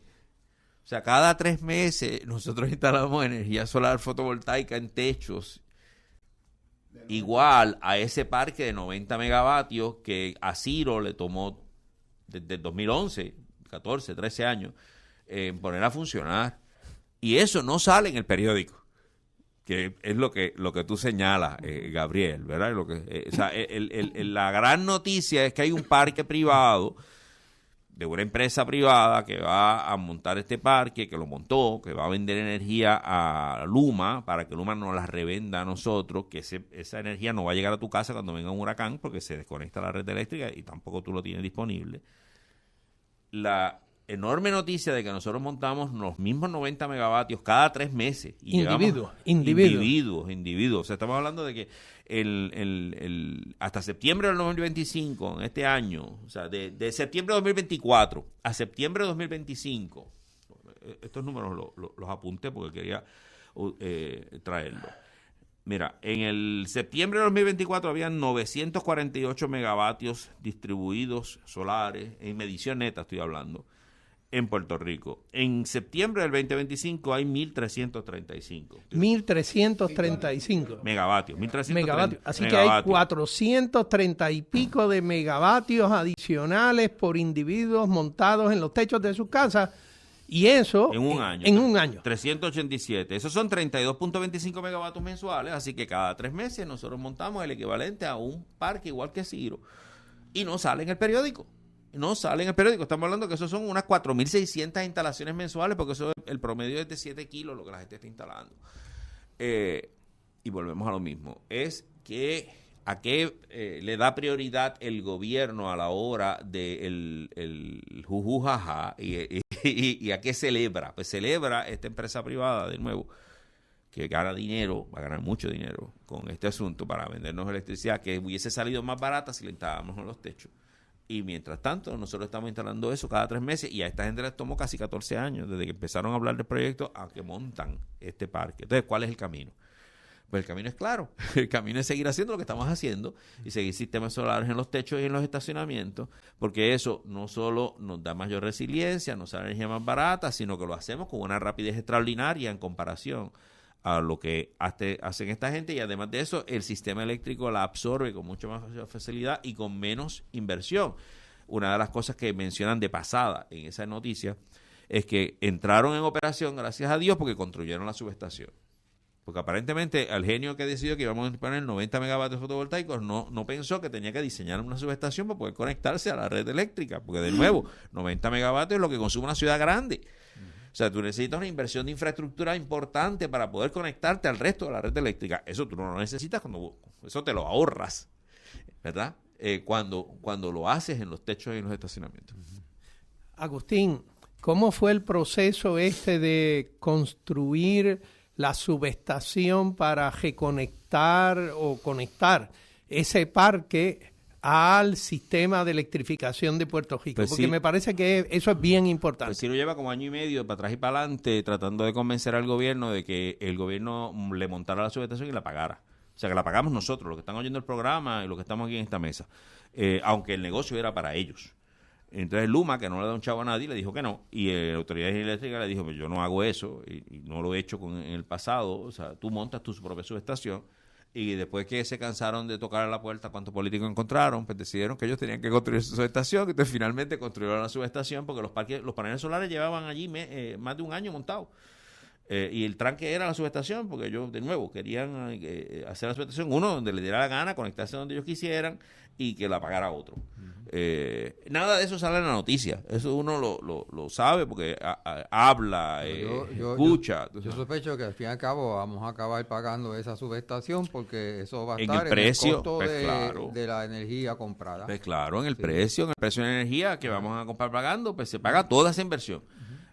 Speaker 6: O sea, cada 3 meses nosotros instalamos energía solar fotovoltaica en techos igual a ese parque de 90 megavatios que a Ciro le tomó desde el 2011, 14, 13 años, poner a funcionar. Y eso no sale en el periódico, que es lo que tú señalas, Gabriel, ¿verdad? La gran noticia es que hay un parque privado de una empresa privada que va a montar este parque, que lo montó, que va a vender energía a Luma para que Luma nos la revenda a nosotros, que esa energía no va a llegar a tu casa cuando venga un huracán porque se desconecta la red eléctrica y tampoco tú lo tienes disponible. La enorme noticia de que nosotros montamos los mismos 90 megavatios cada 3 meses. Y individuos. O sea, estamos hablando de que hasta septiembre del 2025, en este año, o sea, de septiembre de 2024 a septiembre de 2025, estos números los apunté porque quería traerlos. Mira, en el septiembre de 2024 habían 948 megavatios distribuidos solares, en medición neta estoy hablando, en Puerto Rico. En septiembre del 2025 hay 1.335.
Speaker 2: 1.335
Speaker 6: megavatios. 1.330
Speaker 2: megavatios. Así
Speaker 6: megavatios.
Speaker 2: Que hay 430 y pico de megavatios adicionales por individuos montados en los techos de sus casas. Y eso
Speaker 6: en un año. 387. Esos son 32.25 megavatios mensuales. Así que cada 3 meses nosotros montamos el equivalente a un parque igual que Ciro. Y no sale en el periódico. Estamos hablando que eso son unas 4.600 instalaciones mensuales, porque eso el promedio es de 7 kilos lo que la gente está instalando. Y volvemos a lo mismo. Es que a qué le da prioridad el gobierno a la hora de el jujujaja y a qué celebra. Pues celebra esta empresa privada, de nuevo, que gana dinero, va a ganar mucho dinero con este asunto para vendernos electricidad, que hubiese salido más barata si la instalábamos en los techos. Y mientras tanto, nosotros estamos instalando eso cada 3 meses y a esta gente les tomó casi 14 años desde que empezaron a hablar del proyecto a que montan este parque. Entonces, ¿cuál es el camino? Pues el camino es claro. El camino es seguir haciendo lo que estamos haciendo y seguir sistemas solares en los techos y en los estacionamientos, porque eso no solo nos da mayor resiliencia, nos da energía más barata, sino que lo hacemos con una rapidez extraordinaria en comparación a lo que hacen esta gente, y además de eso el sistema eléctrico la absorbe con mucha más facilidad y con menos inversión. Una de las cosas que mencionan de pasada en esa noticia es que entraron en operación, gracias a Dios, porque construyeron la subestación. Porque aparentemente el genio que decidió que íbamos a poner 90 megavatios fotovoltaicos no pensó que tenía que diseñar una subestación para poder conectarse a la red eléctrica, porque de nuevo 90 megavatios es lo que consume una ciudad grande. O sea, tú necesitas una inversión de infraestructura importante para poder conectarte al resto de la red eléctrica. Eso tú no lo necesitas eso te lo ahorras, ¿verdad? Cuando lo haces en los techos y en los estacionamientos.
Speaker 2: Agustín, ¿cómo fue el proceso de construir la subestación para reconectar o conectar ese parque al sistema de electrificación de Puerto Rico?
Speaker 6: Pues
Speaker 2: porque
Speaker 6: sí,
Speaker 2: me parece que eso es bien importante.
Speaker 6: Pues sí, lo lleva como año y medio para atrás y para adelante tratando de convencer al gobierno de que el gobierno le montara la subestación y la pagara. O sea, que la pagamos nosotros, los que están oyendo el programa y los que estamos aquí en esta mesa, aunque el negocio era para ellos. Entonces Luma, que no le da un chavo a nadie, le dijo que no, y la autoridad eléctrica le dijo, pues yo no hago eso, y no lo he hecho en el pasado. O sea, tú montas tu propia subestación. Y después que se cansaron de tocar a la puerta cuántos políticos encontraron, pues decidieron que ellos tenían que construir su subestación. Entonces finalmente construyeron la subestación porque los paneles solares llevaban allí más de un año montados. Y el tranque era la subestación, porque ellos, de nuevo, querían hacer la subestación, uno donde le diera la gana, conectarse donde ellos quisieran y que la pagara otro. Nada de eso sale en la noticia. Eso uno lo sabe porque habla, escucha.
Speaker 4: Yo sospecho que al fin y al cabo vamos a acabar pagando esa subestación porque eso va a
Speaker 6: en
Speaker 4: estar
Speaker 6: el precio,
Speaker 4: en el costo
Speaker 6: pues, claro,
Speaker 4: de la energía comprada.
Speaker 6: Pues claro, en el precio de la energía que vamos a comprar pagando, pues se paga toda esa inversión.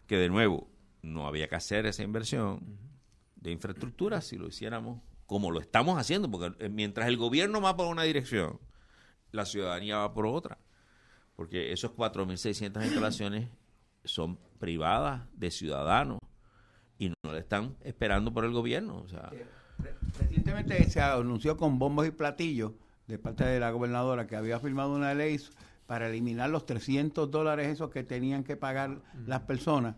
Speaker 6: Que de nuevo, no había que hacer esa inversión de infraestructura si lo hiciéramos como lo estamos haciendo, porque mientras el gobierno va por una dirección, la ciudadanía va por otra, porque esos 4.600 instalaciones son privadas de ciudadanos y no le están esperando por el gobierno. O sea,
Speaker 5: recientemente se anunció con bombos y platillos de parte de la gobernadora que había firmado una ley para eliminar los $300 esos que tenían que pagar las personas,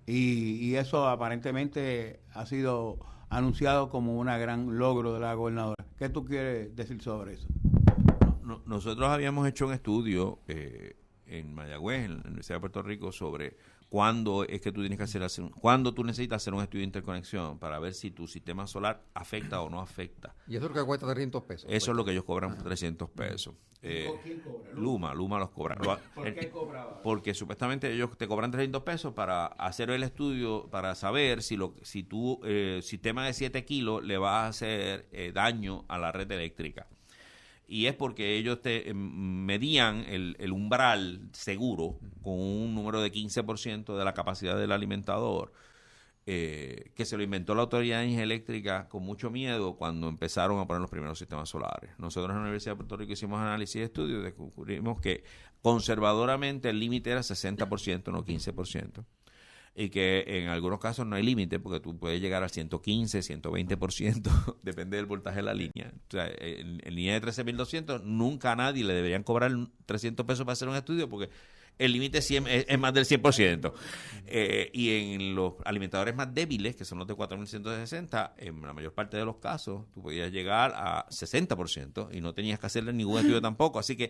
Speaker 5: y eso aparentemente ha sido anunciado como un gran logro de la gobernadora. ¿Qué tú quieres decir sobre eso?
Speaker 6: Nosotros habíamos hecho un estudio en Mayagüez, en la Universidad de Puerto Rico, sobre cuándo es que tú tienes que cuándo tú necesitas hacer un estudio de interconexión para ver si tu sistema solar afecta o no afecta.
Speaker 4: ¿Y eso es lo que cuesta $300?
Speaker 6: Eso es lo que ellos cobran, $300.
Speaker 5: ¿Quién cobra?
Speaker 6: Luma los cobra.
Speaker 5: ¿Por qué cobraba?
Speaker 6: Porque supuestamente ellos te cobran $300 para hacer el estudio, para saber si tu sistema de 7 kilos le va a hacer daño a la red eléctrica. Y es porque ellos te medían el umbral seguro con un número de 15% de la capacidad del alimentador, que se lo inventó la Autoridad de Energía Eléctrica con mucho miedo cuando empezaron a poner los primeros sistemas solares. Nosotros en la Universidad de Puerto Rico hicimos análisis y estudios y descubrimos que conservadoramente el límite era 60%, no 15%. Y que en algunos casos no hay límite porque tú puedes llegar al 115, 120%, depende del voltaje de la línea. O sea, en línea de 13.200 nunca a nadie le deberían cobrar $300 para hacer un estudio porque el límite es más del 100%. Y en los alimentadores más débiles, que son los de 4.160, en la mayor parte de los casos tú podías llegar a 60% y no tenías que hacerle ningún estudio tampoco. Así que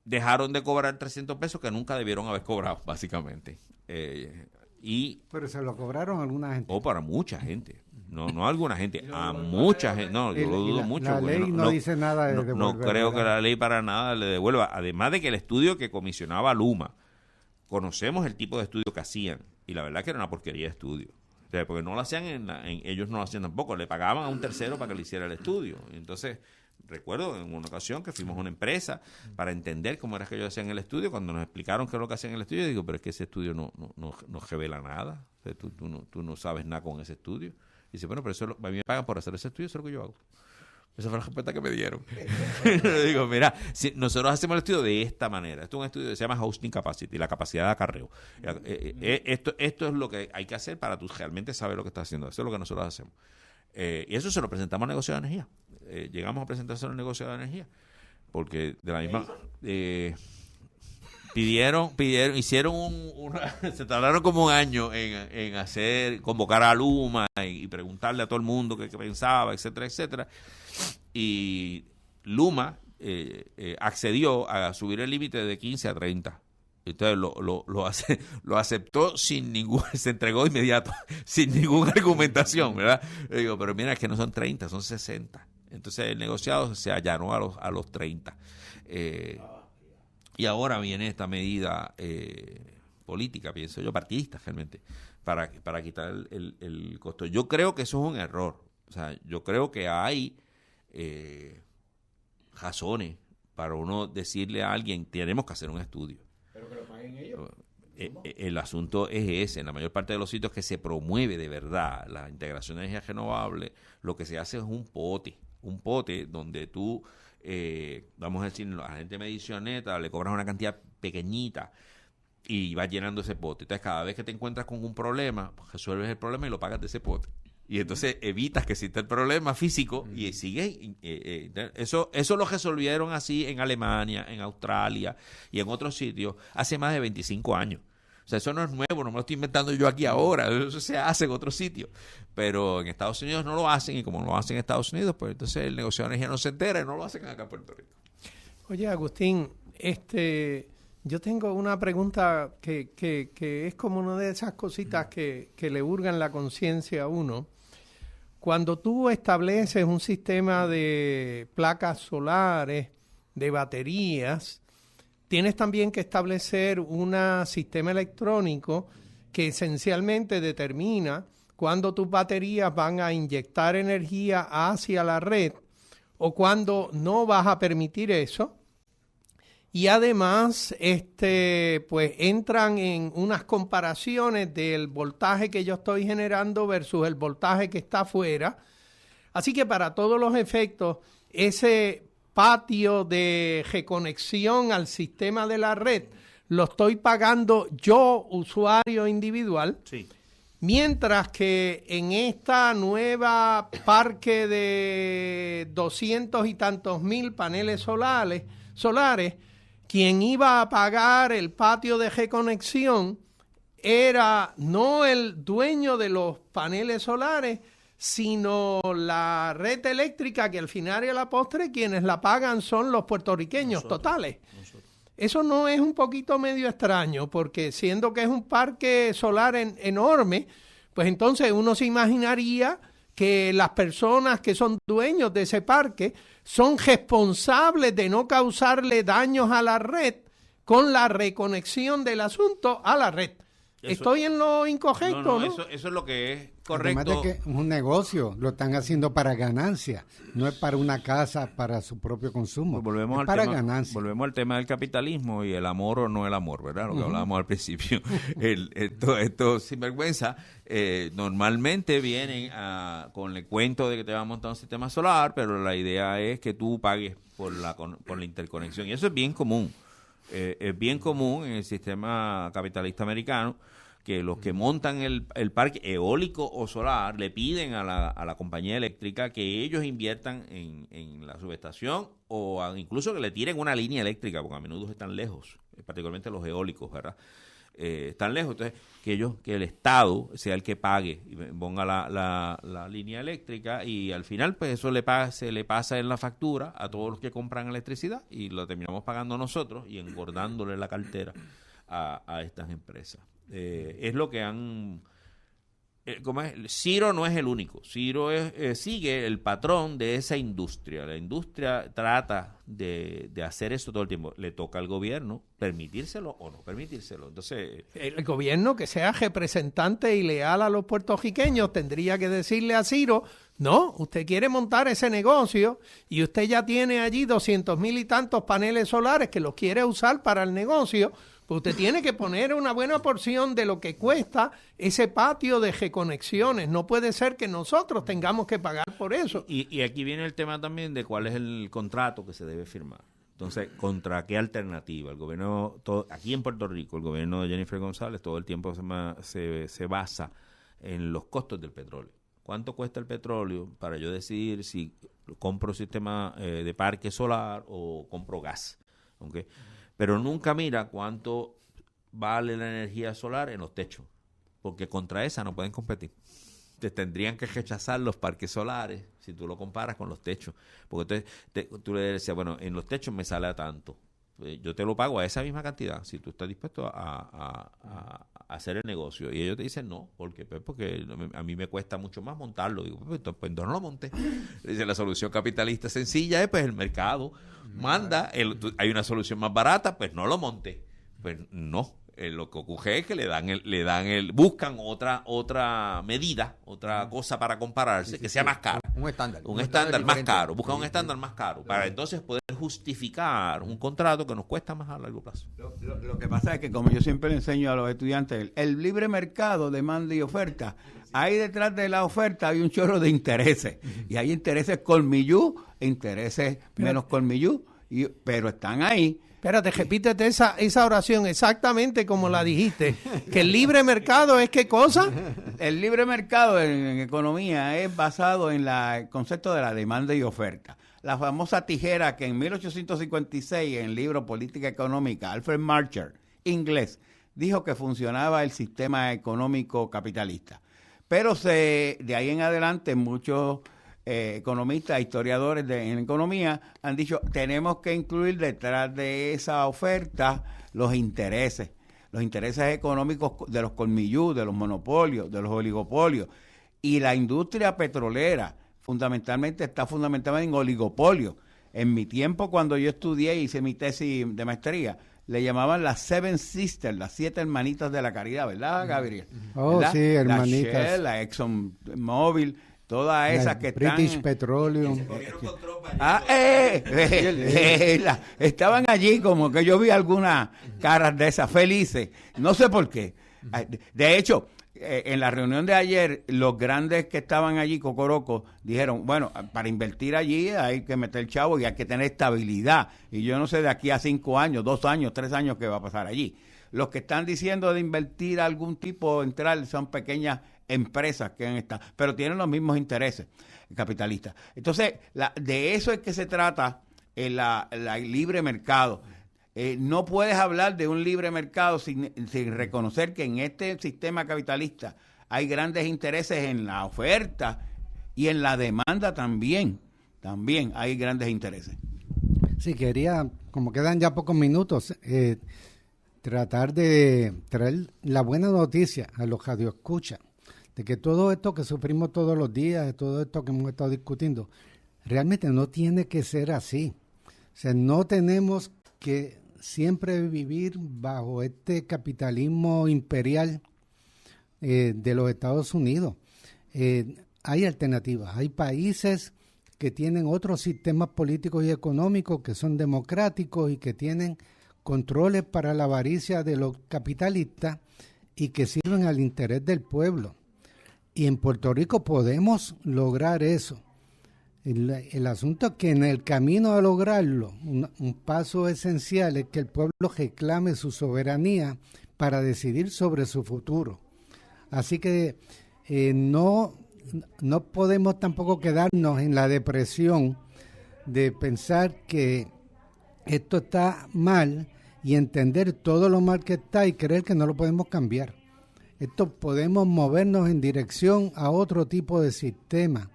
Speaker 6: dejaron de cobrar $300 que nunca debieron haber cobrado, básicamente.
Speaker 3: Pero se lo cobraron a alguna gente.
Speaker 6: O para mucha gente. No a alguna gente, a mucha gente. No, yo lo dudo mucho.
Speaker 3: La ley no dice nada de devolver.
Speaker 6: No creo que la ley para nada le devuelva. Además de que el estudio que comisionaba Luma, conocemos el tipo de estudio que hacían, y la verdad que era una porquería de estudio. O sea, porque no lo hacían, ellos no lo hacían tampoco, le pagaban a un tercero para que le hiciera el estudio. Entonces, recuerdo en una ocasión que fuimos a una empresa para entender cómo era que ellos hacían el estudio. Cuando nos explicaron qué es lo que hacían en el estudio, digo, pero es que ese estudio no revela nada. O sea, tú no sabes nada con ese estudio. Y dice, bueno, pero eso a mí me pagan por hacer ese estudio, eso es lo que yo hago. Esa fue la respuesta que me dieron. Digo, mira, si nosotros hacemos el estudio de esta manera. Esto es un estudio que se llama Hosting Capacity, la capacidad de acarreo. Esto es lo que hay que hacer para tú realmente saber lo que estás haciendo. Eso es lo que nosotros hacemos. Y eso se lo presentamos al negocio de energía. Llegamos a presentárselo al negocio de energía. Porque de la misma... Pidieron, hicieron se tardaron como un año en convocar a Luma y preguntarle a todo el mundo qué pensaba, etcétera, etcétera. Y Luma accedió a subir el límite de 15 a 30. Entonces lo aceptó sin ningún, se entregó inmediato, sin ninguna argumentación, ¿verdad? Le digo, pero mira, es que no son 30, son 60. Entonces el negociado se allanó a los 30. Y ahora viene esta medida política, pienso yo, partidista realmente, para quitar el costo. Yo creo que eso es un error. O sea, yo creo que hay razones para uno decirle a alguien, tenemos que hacer un estudio.
Speaker 5: Pero que lo paguen ellos.
Speaker 6: El asunto es ese. En la mayor parte de los sitios que se promueve de verdad la integración de energía renovable, lo que se hace es un pote donde tú... vamos a decir, a la gente de medición neta le cobras una cantidad pequeñita y vas llenando ese pote. Entonces cada vez que te encuentras con un problema, pues resuelves el problema y lo pagas de ese pote, y entonces evitas que exista el problema físico y sigues. Eso lo resolvieron así en Alemania, en Australia y en otros sitios hace más de 25 años. O sea, eso no es nuevo, no me lo estoy inventando yo aquí ahora, eso se hace en otros sitios. Pero en Estados Unidos no lo hacen, y como no lo hacen en Estados Unidos, pues entonces el negocio de energía no se entera y no lo hacen acá en Puerto Rico.
Speaker 2: Oye, Agustín, yo tengo una pregunta que es como una de esas cositas que le hurgan la conciencia a uno. Cuando tú estableces un sistema de placas solares, de baterías, tienes también que establecer un sistema electrónico que esencialmente determina cuándo tus baterías van a inyectar energía hacia la red o cuándo no vas a permitir eso. Y además, pues entran en unas comparaciones del voltaje que yo estoy generando versus el voltaje que está afuera. Así que para todos los efectos, ese patio de reconexión al sistema de la red lo estoy pagando yo, usuario individual.
Speaker 6: Sí.
Speaker 2: Mientras que en esta nueva parque de 200 y tantos mil paneles solares, quien iba a pagar el patio de reconexión era no el dueño de los paneles solares, sino la red eléctrica, que al final y a la postre quienes la pagan son los puertorriqueños totales. Eso no es un poquito medio extraño, porque siendo que es un parque solar enorme, pues entonces uno se imaginaría que las personas que son dueños de ese parque son responsables de no causarle daños a la red con la reconexión del asunto a la red. ¿Estoy en lo incorrecto, no?
Speaker 6: Eso es lo que es correcto.
Speaker 3: Además de que es un negocio, lo están haciendo para ganancia, no es para una casa, para su propio consumo,
Speaker 6: Pues volvemos
Speaker 3: ganancia.
Speaker 6: Volvemos al tema del capitalismo y el amor o no el amor, ¿verdad? Lo que hablábamos al principio. Estos sinvergüenza normalmente vienen con el cuento de que te va a montar un sistema solar, pero la idea es que tú pagues por la interconexión. Y eso es bien común. Es bien común en el sistema capitalista americano que los que montan el parque eólico o solar le piden a la compañía eléctrica que ellos inviertan en la subestación o incluso que le tiren una línea eléctrica, porque a menudo están lejos, particularmente los eólicos, ¿verdad? Están lejos, entonces que el Estado sea el que pague y ponga la línea eléctrica, y al final pues eso se le pasa en la factura a todos los que compran electricidad y lo terminamos pagando nosotros y engordándole la cartera a estas empresas. Es lo que han... ¿cómo es? Ciro no es el único. Ciro sigue el patrón de esa industria. La industria trata de hacer eso todo el tiempo. Le toca al gobierno permitírselo o no permitírselo. Entonces,
Speaker 2: el gobierno, que sea representante y leal a los puertorriqueños, tendría que decirle a Ciro: no, usted quiere montar ese negocio y usted ya tiene allí 200,000 y tantos paneles solares que los quiere usar para el negocio. Usted tiene que poner una buena porción de lo que cuesta ese patio de reconexiones. No puede ser que nosotros tengamos que pagar por eso.
Speaker 6: Y aquí viene el tema también de cuál es el contrato que se debe firmar. Entonces, ¿contra qué alternativa? El gobierno, aquí en Puerto Rico, el gobierno de Jennifer González todo el tiempo se basa en los costos del petróleo. ¿Cuánto cuesta el petróleo para yo decidir si compro sistema de parque solar o compro gas? ¿Okay? Pero nunca mira cuánto vale la energía solar en los techos, porque contra esa no pueden competir. Te tendrían que rechazar los parques solares si tú lo comparas con los techos, porque tú le decías, bueno, en los techos me sale a tanto, yo te lo pago a esa misma cantidad si tú estás dispuesto a hacer el negocio. Y ellos te dicen no, porque a mí me cuesta mucho más montarlo. Digo, pues no lo monté. Dice, la solución capitalista sencilla es pues el mercado manda, hay una solución más barata, pues no lo monté. Pues no, lo que ocurre es que buscan otra medida, otra cosa para compararse, que sea más caro.
Speaker 4: Un estándar.
Speaker 6: Un estándar más caro. Buscan un estándar más caro para entonces poder justificar un contrato que nos cuesta más a largo plazo.
Speaker 5: Lo que pasa es que, como yo siempre le enseño a los estudiantes, el libre mercado, demanda y oferta, ahí detrás de la oferta hay un chorro de intereses. Y hay intereses colmillú, intereses menos colmillú, pero están ahí.
Speaker 2: Espérate, repítete esa oración exactamente como la dijiste. Que el libre mercado es ¿qué cosa?
Speaker 5: El libre mercado en economía es basado en el concepto de la demanda y oferta. La famosa tijera que en 1856, en el libro Política Económica, Alfred Marcher, inglés, dijo que funcionaba el sistema económico capitalista. Pero de ahí en adelante muchos economistas, historiadores en economía han dicho, tenemos que incluir detrás de esa oferta los intereses económicos de los colmillú, de los monopolios, de los oligopolios. Y la industria petrolera está fundamentada en oligopolio. En mi tiempo, cuando yo estudié y hice mi tesis de maestría, le llamaban las Seven Sisters, las 7 hermanitas de la caridad, ¿verdad, Gabriel?
Speaker 3: Oh,
Speaker 5: ¿verdad?
Speaker 3: sí, hermanitas.
Speaker 5: La Shell, la ExxonMobil, todas esas que
Speaker 3: British
Speaker 5: están...
Speaker 3: Petroleum.
Speaker 5: Estaban allí, como que yo vi algunas caras de esas felices, no sé por qué. De hecho, en la reunión de ayer, los grandes que estaban allí, Cocoroco, dijeron, bueno, para invertir allí hay que meter chavo y hay que tener estabilidad. Y yo no sé de aquí a 5 años, 2 años, 3 años qué va a pasar allí. Los que están diciendo de invertir algún tipo, entrar, son pequeñas empresas que están, pero tienen los mismos intereses capitalistas. Entonces, de eso es que se trata la libre mercado. No puedes hablar de un libre mercado sin reconocer que en este sistema capitalista hay grandes intereses en la oferta y en la demanda también hay grandes intereses.
Speaker 3: Sí, quería, como quedan ya pocos minutos, tratar de traer la buena noticia a los radioescuchas de que todo esto que sufrimos todos los días, de todo esto que hemos estado discutiendo, realmente no tiene que ser así. O sea, no tenemos que siempre vivir bajo este capitalismo imperial de los Estados Unidos. Hay alternativas, hay países que tienen otros sistemas políticos y económicos que son democráticos y que tienen controles para la avaricia de los capitalistas y que sirven al interés del pueblo. Y en Puerto Rico podemos lograr eso. El asunto es que en el camino a lograrlo, un paso esencial es que el pueblo reclame su soberanía para decidir sobre su futuro. Así que no podemos tampoco quedarnos en la depresión de pensar que esto está mal y entender todo lo mal que está y creer que no lo podemos cambiar. Esto podemos movernos en dirección a otro tipo de sistema.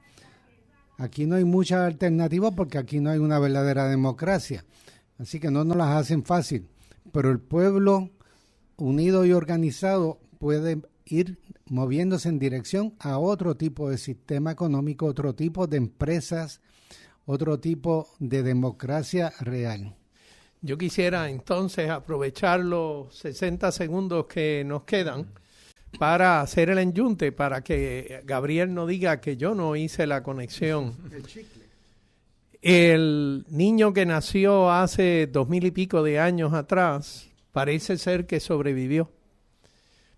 Speaker 3: Aquí no hay muchas alternativas porque aquí no hay una verdadera democracia. Así que no nos las hacen fácil. Pero el pueblo unido y organizado puede ir moviéndose en dirección a otro tipo de sistema económico, otro tipo de empresas, otro tipo de democracia real.
Speaker 2: Yo quisiera entonces aprovechar los 60 segundos que nos quedan para hacer el enyunte, para que Gabriel no diga que yo no hice la conexión. El niño que nació hace 2000 y pico de años atrás, parece ser que sobrevivió.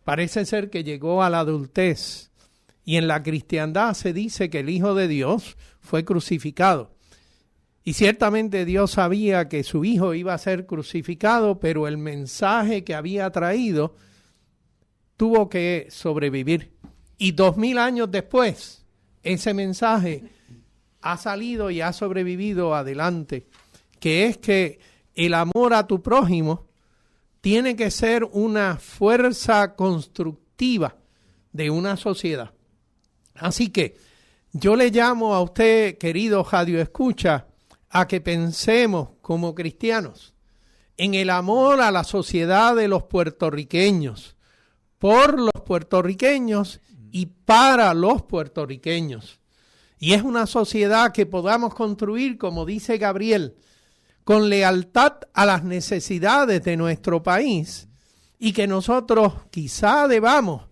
Speaker 2: Parece ser que llegó a la adultez. Y en la cristiandad se dice que el Hijo de Dios fue crucificado. Y ciertamente Dios sabía que su Hijo iba a ser crucificado, pero el mensaje que había traído tuvo que sobrevivir. Y 2000 años después, ese mensaje ha salido y ha sobrevivido adelante, que es que el amor a tu prójimo tiene que ser una fuerza constructiva de una sociedad. Así que yo le llamo a usted, querido Radio Escucha, a que pensemos como cristianos en el amor a la sociedad de los puertorriqueños, por los puertorriqueños y para los puertorriqueños. Y es una sociedad que podamos construir, como dice Gabriel, con lealtad a las necesidades de nuestro país y que nosotros quizá debamos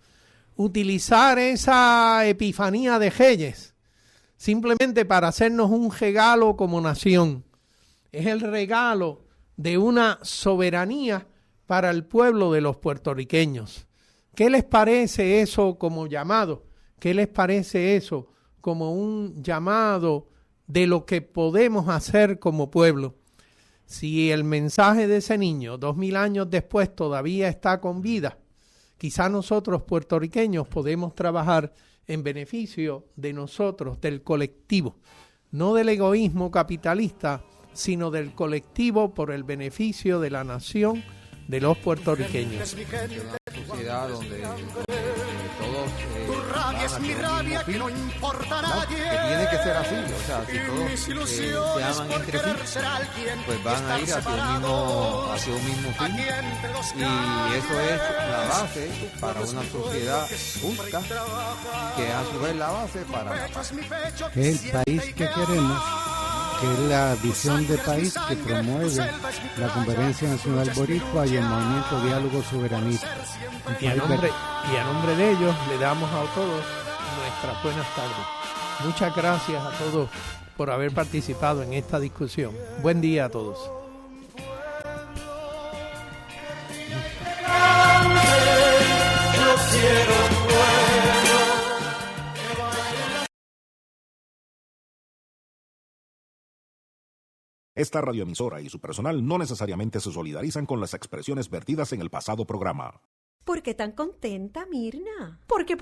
Speaker 2: utilizar esa epifanía de Reyes simplemente para hacernos un regalo como nación. Es el regalo de una soberanía para el pueblo de los puertorriqueños. ¿Qué les parece eso como llamado? ¿Qué les parece eso como un llamado de lo que podemos hacer como pueblo? Si el mensaje de ese niño 2000 años después todavía está con vida, quizá nosotros puertorriqueños podemos trabajar en beneficio de nosotros, del colectivo, no del egoísmo capitalista, sino del colectivo por el beneficio de la nación de los puertorriqueños.
Speaker 4: Una sociedad donde todos
Speaker 1: Es mi rabia que no importa a nadie.
Speaker 4: que tiene que ser así, o sea, si todos se aman entre sí, pues van a ir hacia un mismo fin, y eso es la base para una sociedad justa, que a su vez la base para la paz.
Speaker 3: Es el país que queremos, que es la visión de país que promueve la Conferencia Nacional Boricua y el Movimiento Diálogo Soberanista.
Speaker 2: Y a nombre de ellos le damos a todos nuestras buenas tardes. Muchas gracias a todos por haber participado en esta discusión. Buen día a todos.
Speaker 7: Esta radioemisora y su personal no necesariamente se solidarizan con las expresiones vertidas en el pasado programa.
Speaker 8: ¿Por qué tan contenta, Mirna? Porque